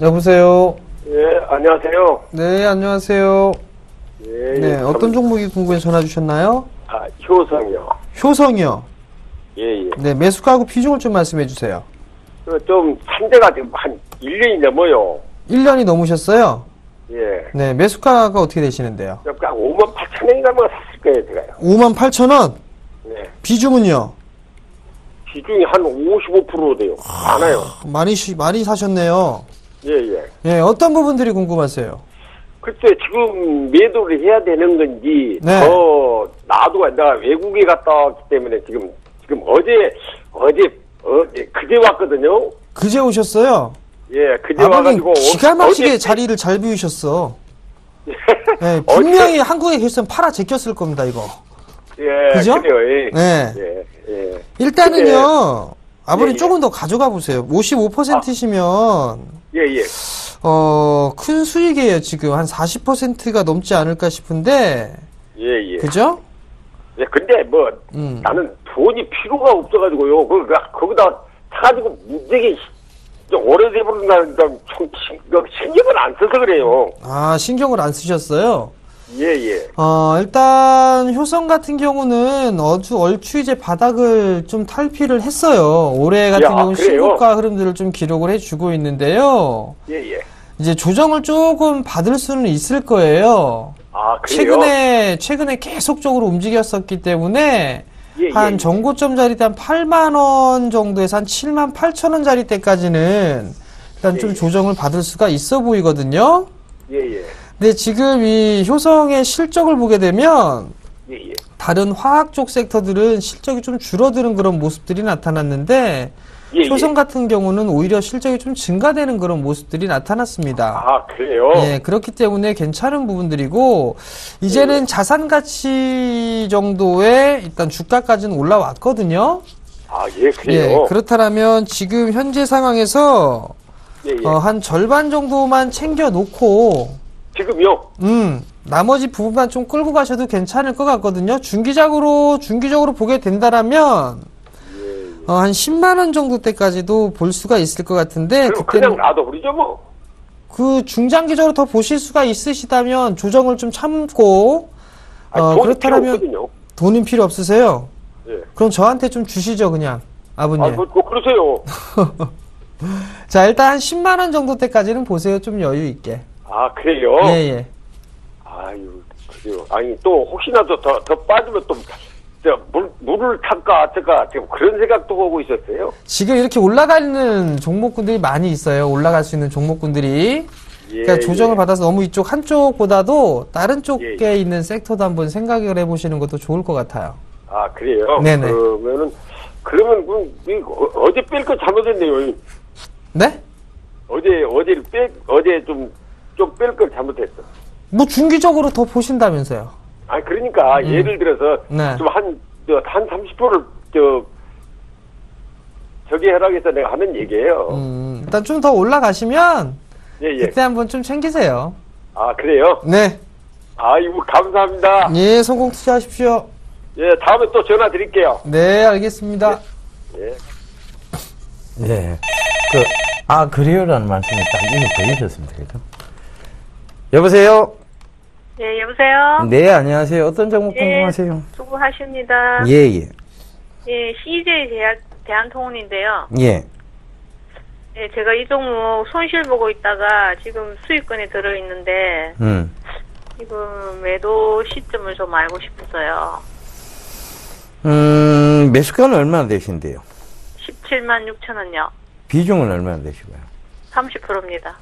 여보세요. 예, 안녕하세요. 네, 안녕하세요. 예, 네, 어떤 종목이 궁금해서 전화 주셨나요? 효성이요. 효성이요? 예, 예. 네, 매수가하고 비중을 좀 말씀해 주세요. 좀 산재가 지금 한 1년이 넘어요. 1년이 넘으셨어요? 예. 네, 매수가가 어떻게 되시는데요? 그러니까 58,000원인가 뭐 샀을 거예요, 제가요. 58,000원? 네. 비중은요? 비중이 한 55% 돼요. 많아요. 많이 사셨네요. 예, 예. 예, 어떤 부분들이 궁금하세요? 글쎄, 지금 매도를 해야 되는 건지, 네. 더 놔두고, 내가 외국에 갔다 왔기 때문에 지금 그제 왔거든요. 그제 오셨어요? 예, 그제 아버님 와가지고. 기가 막히게 자리를 잘 비우셨어. 네, 분명히 한국에 계셨으면 팔아 제꼈을 겁니다, 이거. 예, 그죠? 그래요, 예. 네. 예, 예. 일단은요, 아버님 예. 조금 더 가져가 보세요. 55%시면, 예, 예. 큰 수익이에요, 지금. 한 40%가 넘지 않을까 싶은데, 예, 예. 그죠? 예, 근데 나는 돈이 필요가 없어가지고요. 거기다 사가지고 문제게 좀 오래돼버린다는 신경을 안 써서 그래요. 아, 신경을 안 쓰셨어요? 예, 예. 일단 효성 같은 경우는 얼추 이제 바닥을 좀 탈피를 했어요. 올해 같은 경우는 신고가 흐름들을 좀 기록을 해주고 있는데요. 예, 예. 이제 조정을 조금 받을 수는 있을 거예요. 아, 그래요? 최근에 계속적으로 움직였었기 때문에 예, 한 예, 정고점 자리 때 한 8만 원 정도에서 한 7만 8천 원 자리 때까지는 일단 좀 조정을 받을 수가 있어 보이거든요. 예, 예. 근데 지금 이 효성의 실적을 보게 되면 예, 예. 다른 화학 쪽 섹터들은 실적이 좀 줄어드는 그런 모습들이 나타났는데 예, 효성 같은 경우는 오히려 실적이 좀 증가되는 그런 모습들이 나타났습니다. 아, 그래요? 예, 그렇기 때문에 괜찮은 부분들이고 이제는 자산 가치 정도의 일단 주가까지는 올라왔거든요. 아, 예, 그래요? 예, 그렇다면 지금 현재 상황에서 예, 예. 한 절반 정도만 챙겨 놓고 지금요? 나머지 부분만 좀 끌고 가셔도 괜찮을 것 같거든요. 중기적으로 보게 된다라면, 한 10만원 정도 때까지도 볼 수가 있을 것 같은데, 그냥 놔둬버리죠, 뭐. 그 중장기적으로 더 보실 수가 있으시다면 조정을 좀 참고, 그렇다면 돈은 필요 없으세요? 예. 그럼 저한테 좀 주시죠, 그냥. 아버님. 그러세요. 자, 일단 한 10만원 정도 때까지는 보세요. 좀 여유 있게. 아, 그래요? 예. 아유, 그래요. 아니, 또, 혹시나 더 빠지면 또, 물을 탈까, 지금 그런 생각도 하고 있었어요. 지금 이렇게 올라가는 종목군들이 많이 있어요. 올라갈 수 있는 종목군들이. 그러니까 조정을 받아서 너무 이쪽 한쪽보다도 다른 쪽에 있는 섹터도 한번 생각을 해보시는 것도 좋을 것 같아요. 아, 그래요? 네네. 그러면, 어제 뺄 거 잘못했네요. 네? 어제 좀 뺄 걸 잘못했어. 뭐 중기적으로 더 보신다면서요? 아니, 그러니까, 예를 들어서, 네. 좀 한 30%를, 저기 하라고 내가 하는 얘기예요. 일단 좀 더 올라가시면, 예. 그때 한번 좀 챙기세요. 아, 그래요? 네. 아이고, 감사합니다. 예, 성공 투자하십시오. 예, 다음에 또 전화 드릴게요. 네, 알겠습니다. 예. 네. 그래요라는 말씀이 딱 이거 보이셨습니다. 그죠? 여보세요? 예, 여보세요? 네, 안녕하세요. 어떤 종목 궁금하세요? 수고하십니다. 예. 예, CJ 대한통운인데요. 예. 예, 제가 이 종목 손실 보고 있다가 지금 수익권에 들어있는데, 지금 매도 시점을 좀 알고 싶었어요. 매수가는 얼마나 되신데요? 17만 6천 원요. 비중은 얼마나 되시고요? 30%입니다.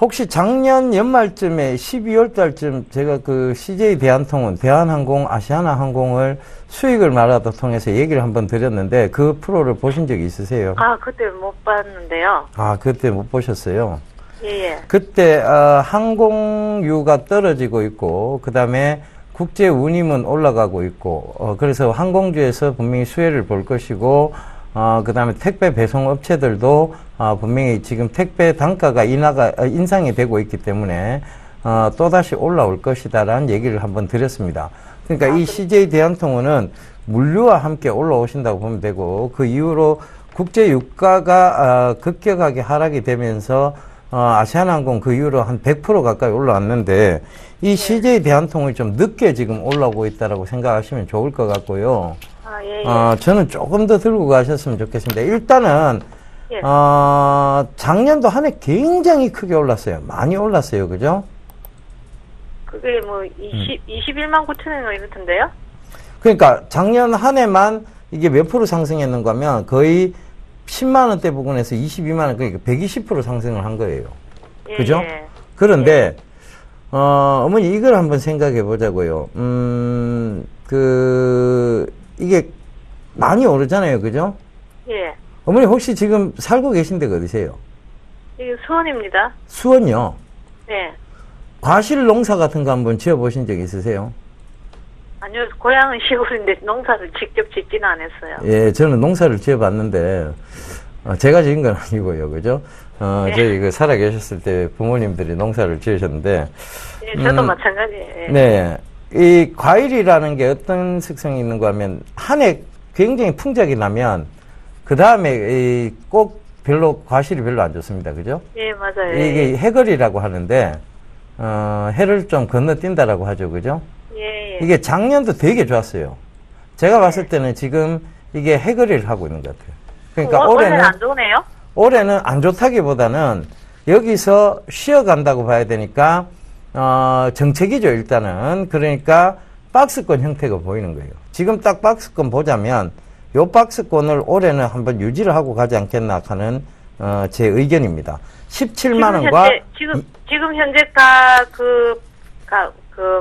혹시 작년 연말쯤에 12월 달쯤 제가 그 CJ 대한통운, 대한항공, 아시아나항공을 수익을 말하다 통해서 얘기를 한번 드렸는데 그 프로를 보신 적이 있으세요? 아, 그때 못 봤는데요. 아, 그때 못 보셨어요? 예. 그때 항공유가 떨어지고 있고 그 다음에 국제 운임은 올라가고 있고 그래서 항공주에서 분명히 수혜를 볼 것이고 그 다음에 택배 배송 업체들도 분명히 지금 택배 단가가 인상이 되고 있기 때문에 또다시 올라올 것이다라는 얘기를 한번 드렸습니다. 그러니까 이 CJ 대한통운은 물류와 함께 올라오신다고 보면 되고 그 이후로 국제 유가가 급격하게 하락이 되면서 아시아나항공 그 이후로 한 100% 가까이 올라왔는데 이 CJ 대한통운이 좀 늦게 지금 올라오고 있다라고 생각하시면 좋을 것 같고요. 저는 조금 더 들고 가셨으면 좋겠습니다. 일단은 작년도 한 해 굉장히 크게 올랐어요. 많이 올랐어요. 그죠? 그게 뭐 21만 9천 원 이렇던데요? 그러니까 작년 한 해만 이게 몇 프로 상승했는가 하면 거의 10만 원대 부근에서 22만 원, 그러니까 120% 상승을 한 거예요. 그죠? 그런데 어머니 이걸 한번 생각해 보자고요. 이게 많이 오르잖아요. 그죠? 예. 어머니 혹시 지금 살고 계신 데가 어디세요? 이게 수원입니다. 수원요? 네. 과실 농사 같은 거 한번 지어보신 적 있으세요? 아니요, 고향은 시골인데 농사를 직접 짓지는 않았어요. 예, 저는 농사를 지어봤는데, 제가 지은 건 아니고요. 그죠? 저희 살아 계셨을 때 부모님들이 농사를 지으셨는데. 네, 저도 마찬가지예요. 네. 이 과일이라는 게 어떤 특성이 있는가 하면, 한 해 굉장히 풍작이 나면, 그 다음에 꼭 과실이 별로 안 좋습니다. 그죠? 예, 맞아요. 이게 해걸이라고 하는데, 해를 좀 건너뛴다라고 하죠. 그죠? 예. 이게 작년도 되게 좋았어요. 제가 봤을 때는 지금 이게 해거리를 하고 있는 것 같아요. 그러니까 올해는 안 좋네요? 올해는 안 좋다기보다는 여기서 쉬어간다고 봐야 되니까, 정책이죠, 일단은. 그러니까 박스권 형태가 보이는 거예요. 지금 딱 박스권 보자면, 요 박스권을 올해는 한번 유지를 하고 가지 않겠나 하는, 제 의견입니다. 17만원과. 지금 현재가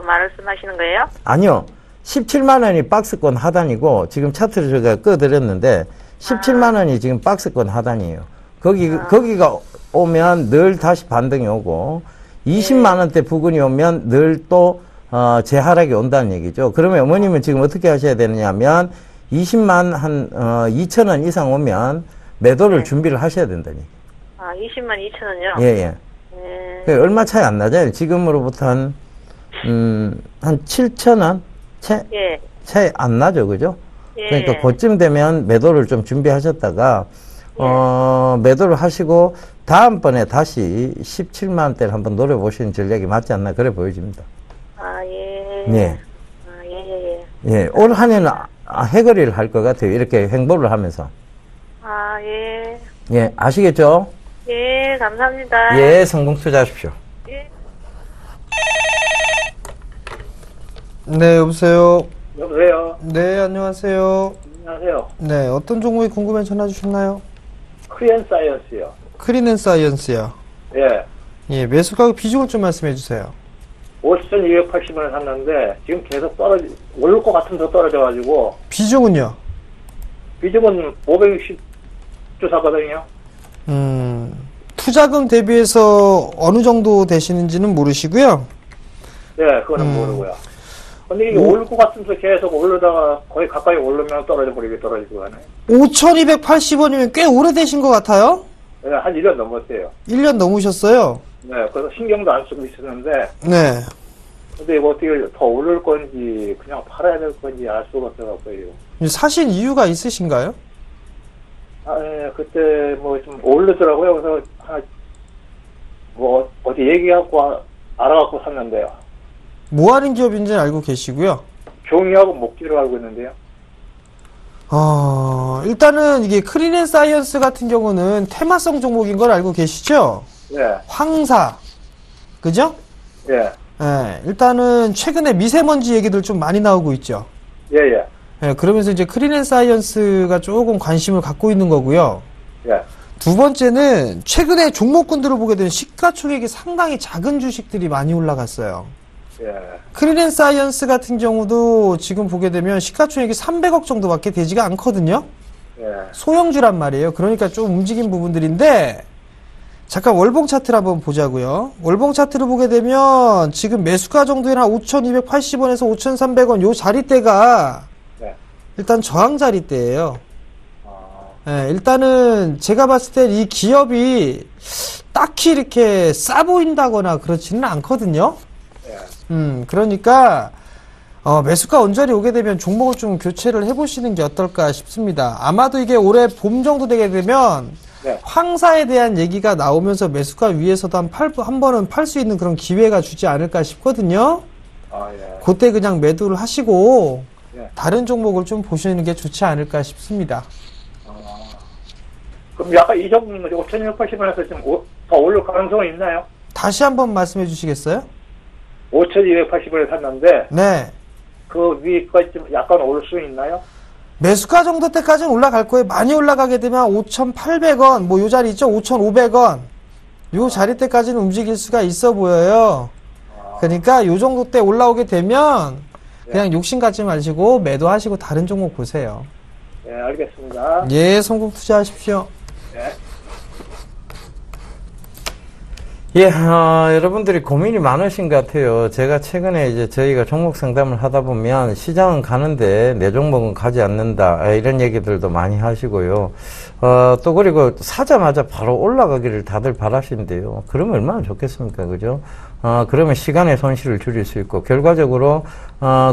말씀하시는 거예요? 아니요. 17만원이 박스권 하단이고, 지금 차트를 제가 꺼드렸는데, 17만원이 지금 박스권 하단이에요. 거기가 오면 늘 다시 반등이 오고, 20만원대 부근이 오면 늘 또, 재하락이 온다는 얘기죠. 그러면 어머님은 지금 어떻게 하셔야 되느냐면, 20만 2천원 이상 오면 매도를 준비를 하셔야 된다니. 20만 2천원요? 예. 얼마 차이 안 나잖아요. 지금으로부터 한, 한 7,000원? 예. 차이 안 나죠, 그죠? 예. 그러니까 그쯤 되면 매도를 좀 준비하셨다가, 매도를 하시고, 다음번에 다시 17만원대를 한번 노려보시는 전략이 맞지 않나, 그래 보여집니다. 아, 예. 예. 아, 예. 예, 올 한 해는 해거리를 할 것 같아요. 이렇게 횡보를 하면서. 아, 예. 예, 아시겠죠? 예, 감사합니다. 예, 성공 투자하십시오. 예. 네, 여보세요. 여보세요. 네, 안녕하세요. 안녕하세요. 네, 어떤 종목이 궁금해 전화 주셨나요? 크리엔 사이언스요. 크리넨 사이언스요. 예. 예, 매수 가격 비중을 좀 말씀해 주세요. 5,280원에 샀는데 지금 계속 오를 것 같으면 더 떨어져가지고 비중은요? 비중은 560주 사거든요. 투자금 대비해서 어느 정도 되시는지는 모르시고요. 네, 그거는 모르고요. 근데 이게 오를 것 같으면서 계속 오르다가 거의 가까이 오르면 떨어지고 하네. 5,280원이면 꽤 오래되신 것 같아요? 네, 한 1년 넘었어요. 1년 넘으셨어요? 네, 그래서 신경도 안 쓰고 있었는데. 네. 근데 이거 어떻게 더 오를 건지 그냥 팔아야 될 건지 알 수가 없어갖고요. 사실 이유가 있으신가요? 아, 예, 그때 뭐 좀 오르더라고요. 그래서 어디 얘기하고 알아갖고 샀는데요. 뭐 하는 기업인지는 알고 계시고요. 종이하고 목재로 알고 있는데요. 일단은 이게 크리넨 사이언스 같은 경우는 테마성 종목인 걸 알고 계시죠? 네. 황사. 그죠? 예. 예, 일단은 최근에 미세먼지 얘기들 좀 많이 나오고 있죠. 예, 예. 예, 그러면서 이제 크리넨 사이언스가 조금 관심을 갖고 있는 거고요. 예. 두 번째는 최근에 종목군들을 보게 되면 시가총액이 상당히 작은 주식들이 많이 올라갔어요. 예. 크리넨 사이언스 같은 경우도 지금 보게 되면 시가총액이 300억 정도밖에 되지가 않거든요. 예. 소형주란 말이에요. 그러니까 좀 움직인 부분들인데 잠깐 월봉 차트를 한번 보자고요. 월봉 차트를 보게 되면 지금 매수가 정도는 한 5,280원에서 5,300원 요 자리대가 네. 일단 저항 자리대예요. 일단은 제가 봤을 때 이 기업이 딱히 이렇게 싸 보인다거나 그렇지는 않거든요. 그러니까 매수가 언저리 오게 되면 종목을 좀 교체를 해보시는 게 어떨까 싶습니다. 아마도 이게 올해 봄 정도 되게 되면 네. 황사에 대한 얘기가 나오면서 매수가 위에서도 한 번은 팔 수 있는 그런 기회가 주지 않을까 싶거든요. 아, 예. 그때 그냥 매도를 하시고 예. 다른 종목을 좀 보시는 게 좋지 않을까 싶습니다. 그럼 약간 이 정도는 5,280원에서 좀 더 오를 가능성은 있나요? 다시 한번 말씀해 주시겠어요? 5,280원에 샀는데 네. 그 위까지 좀 약간 오를 수 있나요? 매수가 정도 때까지는 올라갈 거예요. 많이 올라가게 되면 5,800원, 뭐 요 자리 있죠? 5,500원. 요 자리 때까지는 움직일 수가 있어 보여요. 그러니까 요 정도 때 올라오게 되면 그냥 욕심 갖지 마시고 매도하시고 다른 종목 보세요. 네, 알겠습니다. 예, 성공 투자하십시오. 네. 예, 여러분들이 고민이 많으신 것 같아요. 제가 최근에 이제 저희가 종목 상담을 하다 보면 시장은 가는데 내 종목은 가지 않는다. 이런 얘기들도 많이 하시고요. 또 그리고 사자마자 바로 올라가기를 다들 바라시는데요. 그러면 얼마나 좋겠습니까? 그죠? 그러면 시간의 손실을 줄일 수 있고, 결과적으로,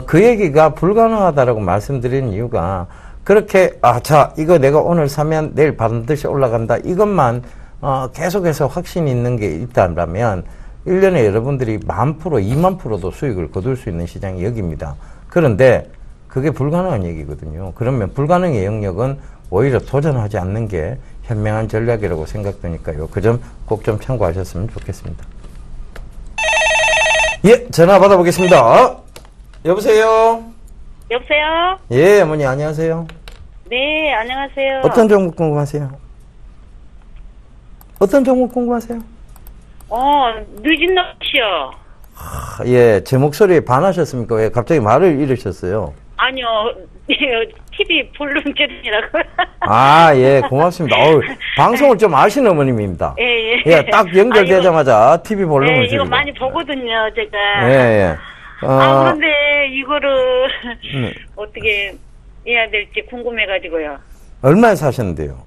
그 얘기가 불가능하다라고 말씀드리는 이유가 그렇게, 자, 이거 내가 오늘 사면 내일 반드시 올라간다. 이것만 계속해서 확신이 있는 게 있다면 1년에 여러분들이 10,000%, 20,000%도 수익을 거둘 수 있는 시장이 여기입니다. 그런데 그게 불가능한 얘기거든요. 그러면 불가능의 영역은 오히려 도전하지 않는 게 현명한 전략이라고 생각되니까요. 그 점 꼭 좀 참고하셨으면 좋겠습니다. 예, 전화 받아보겠습니다. 여보세요? 여보세요? 예, 어머니 안녕하세요. 네, 안녕하세요. 어떤 종목 궁금하세요? 어떤 종목 궁금하세요? 늦은 낚시요. 예, 제 목소리에 반하셨습니까? 왜 갑자기 말을 잃으셨어요? 아니요, TV 볼륨 조정이라고. 예, 고맙습니다. 방송을 좀 아시는 어머님입니다. 예. 예, 딱 연결되자마자 TV 볼륨을 네, 줄이고. 이거 많이 보거든요, 제가. 예. 그런데 이거를 어떻게 해야 될지 궁금해가지고요. 얼마에 사셨는데요?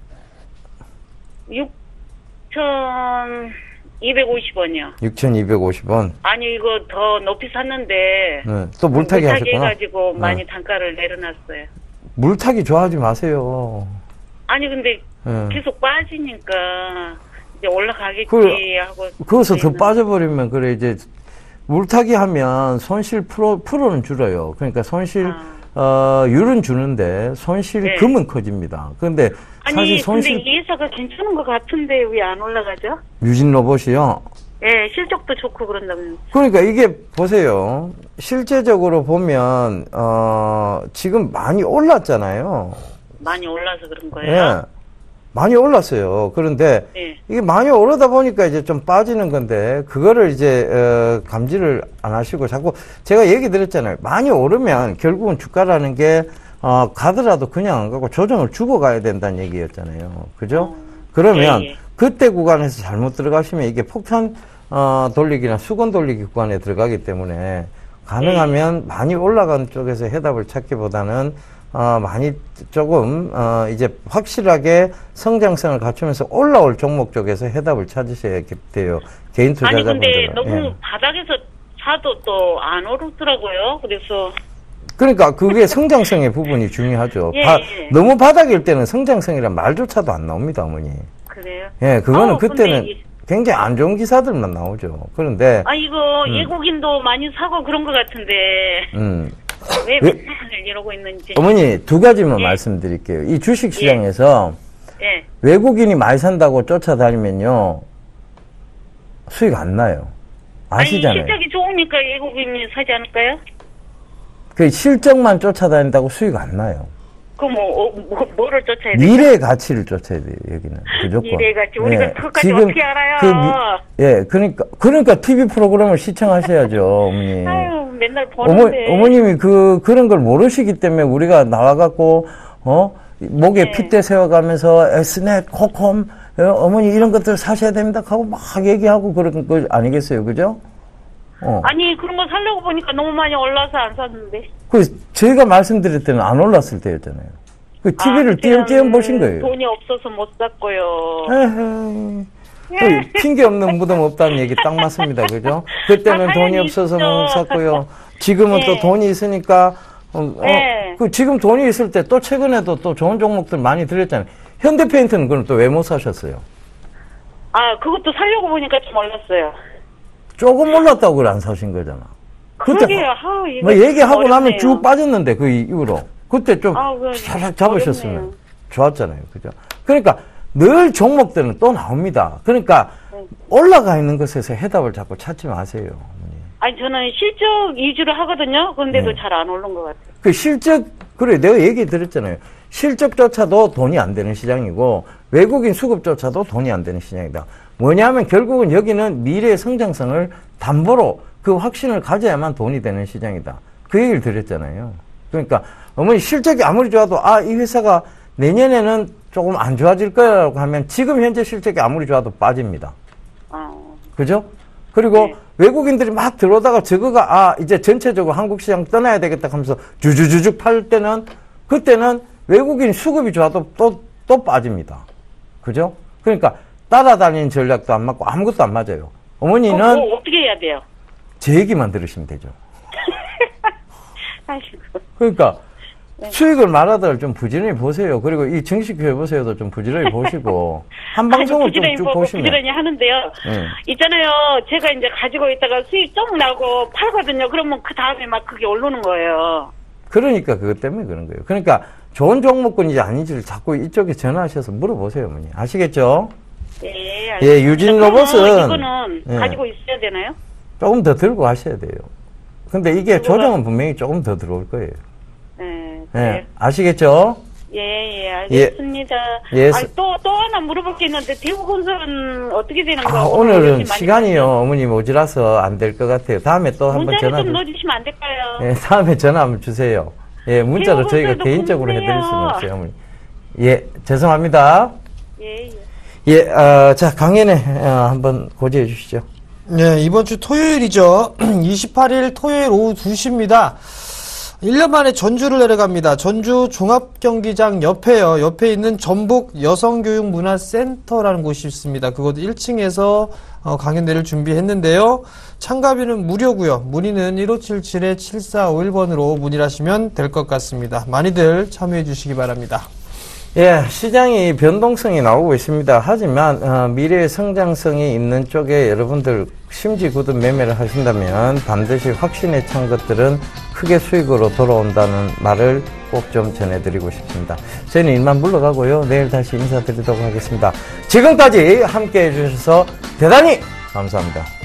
250원이요. 6,250원. 아니, 이거 더 높이 샀는데. 네, 또 물타기 하셨구나. 해가지고 많이 단가를 내려놨어요. 물타기 좋아하지 마세요. 아니, 근데 계속 빠지니까 이제 올라가겠지 하고. 거기서 더 빠져버리면, 그래, 이제 물타기 하면 손실 프로는 줄어요. 그러니까 손실, 율은 주는데 손실금은 커집니다. 근데 사실 손실. 근데 이 회사가 괜찮은 것 같은데 왜 안 올라가죠? 유진 로봇이요? 네, 실적도 좋고 그런다면. 그러니까 이게 보세요. 실제적으로 보면, 지금 많이 올랐잖아요. 많이 올라서 그런 거예요? 네. 많이 올랐어요. 그런데 이게 많이 오르다 보니까 이제 좀 빠지는 건데 그거를 이제 감지를 안 하시고 자꾸 제가 얘기 드렸잖아요. 많이 오르면 결국은 주가라는 게 가더라도 그냥 안 가고 조정을 주고 가야 된다는 얘기였잖아요. 그죠? 그러면 그때 구간에서 잘못 들어가시면 이게 폭탄 돌리기나 수건 돌리기 구간에 들어가기 때문에 가능하면 많이 올라간 쪽에서 해답을 찾기보다는 많이 조금 이제 확실하게 성장성을 갖추면서 올라올 종목 쪽에서 해답을 찾으셔야 돼요. 개인 투자자분들은. 아니 근데 너무 바닥에서 사도 또 안 오르더라고요. 그래서 그러니까 그게 성장성의 부분이 중요하죠. 너무 바닥일 때는 성장성이란 말조차도 안 나옵니다, 어머니. 그래요? 예, 그거는 그때는 굉장히 안 좋은 기사들만 나오죠. 그런데 이거 외국인도 많이 사고 그런 것 같은데. 왜 이러고 있는지. 어머니, 두 가지만 말씀드릴게요. 이 주식 시장에서 외국인이 많이 산다고 쫓아다니면요, 수익 안 나요. 아시잖아요. 실적이 좋으니까 외국인이 사지 않을까요? 그 실적만 쫓아다닌다고 수익 안 나요. 그럼 뭐를 쫓아야 돼요? 미래의 가치를 쫓아야 돼요, 여기는. 무조건. 미래의 가치. 우리가 그것까지 어떻게 알아요? 그러니까 TV 프로그램을 시청하셔야죠, 어머니. 아유, 맨날 보는데. 어머님이 그런 걸 모르시기 때문에 우리가 나와갖고, 목에 핏대 세워가면서 S넷, 코콤, 어머니 이런 것들 사셔야 됩니다 하고 막 얘기하고 그런 거 아니겠어요, 그죠? 아니, 그런 거 살려고 보니까 너무 많이 올라서 안 샀는데. 제가 말씀드릴 때는 안 올랐을 때였잖아요. TV를 띄엄띄엄 보신 거예요. 돈이 없어서 못 샀고요. 핑계 없는 무덤 없다는 얘기 딱 맞습니다. 그죠? 그때는 돈이 없어서 못 샀고요. 지금은 또 돈이 있으니까, 지금 돈이 있을 때 또 최근에도 또 좋은 종목들 많이 들렸잖아요. 현대페인트는 그럼 또 왜 못 사셨어요? 그것도 살려고 보니까 좀 올랐어요. 조금 올랐다고 그걸 안 사신 거잖아. 그러게요. 얘기하고 나면 쭉 빠졌는데, 그 이후로. 그때 좀 잘 잡으셨으면 좋았잖아요. 그죠? 그러니까 늘 종목들은 또 나옵니다. 그러니까 올라가 있는 것에서 해답을 자꾸 찾지 마세요. 아니, 저는 실적 위주로 하거든요. 그런데도 잘 안 오른 것 같아요. 그 실적, 그래, 내가 얘기 드렸잖아요. 실적조차도 돈이 안 되는 시장이고, 외국인 수급조차도 돈이 안 되는 시장이다. 뭐냐면 결국은 여기는 미래의 성장성을 담보로 그 확신을 가져야만 돈이 되는 시장이다. 그 얘기를 드렸잖아요. 그러니까 어머니 실적이 아무리 좋아도 이 회사가 내년에는 조금 안 좋아질 거라고 하면 지금 현재 실적이 아무리 좋아도 빠집니다. 그죠? 그리고 외국인들이 막 들어오다가 저거가 이제 전체적으로 한국 시장 떠나야 되겠다 하면서 주주주주 팔 때는 그때는 외국인 수급이 좋아도 또 빠집니다. 그죠? 그러니까 따라다니는 전략도 안 맞고 아무것도 안 맞아요. 어머니는 어떻게 해야 돼요? 제 얘기만 들으시면 되죠. 그러니까 수익을 말하더라도 좀 부지런히 보세요. 그리고 이 정식회 보세요도 좀 부지런히 보시고 한 방송을 좀 쭉 보시면. 부지런히 하는데요. 있잖아요. 제가 이제 가지고 있다가 수익 좀 나고 팔거든요. 그러면 그 다음에 막 그게 오르는 거예요. 그러니까 그것 때문에 그런 거예요. 그러니까 좋은 종목군인지 아닌지를 자꾸 이쪽에 전화하셔서 물어보세요, 어머니. 아시겠죠? 네, 알겠습니다. 예, 유진 로봇은 이거는 가지고 있어야 되나요? 조금 더 들고 하셔야 돼요. 근데 이게 조정은 분명히 조금 더 들어올 거예요. 네. 아시겠죠? 예, 알겠습니다. 또 하나 물어볼 게 있는데, 대구건설은 어떻게 되는 거예요? 오늘은 시간이요, 어머니 모자라서 안 될 것 같아요. 다음에 또 한번 문자를 좀 넣어주시면 안 될까요? 예, 다음에 전화 한번 주세요. 예, 문자로 저희가 개인적으로 해드릴 수는 없어요, 어머니. 예, 죄송합니다. 자, 강연에 한번 고지해 주시죠. 네, 이번 주 토요일이죠. 28일 토요일 오후 2시입니다. 1년 만에 전주를 내려갑니다. 전주 종합경기장 옆에요. 옆에 있는 전북 여성교육문화센터라는 곳이 있습니다. 그곳 1층에서 강연대를 준비했는데요. 참가비는 무료고요. 문의는 1577-7451번으로 문의를 하시면 될 것 같습니다. 많이들 참여해 주시기 바랍니다. 예, 시장이 변동성이 나오고 있습니다. 하지만 미래의 성장성이 있는 쪽에 여러분들 심지 굳은 매매를 하신다면 반드시 확신에 찬 것들은 크게 수익으로 돌아온다는 말을 꼭 좀 전해드리고 싶습니다. 저희는 일만 물러가고요. 내일 다시 인사드리도록 하겠습니다. 지금까지 함께해 주셔서 대단히 감사합니다.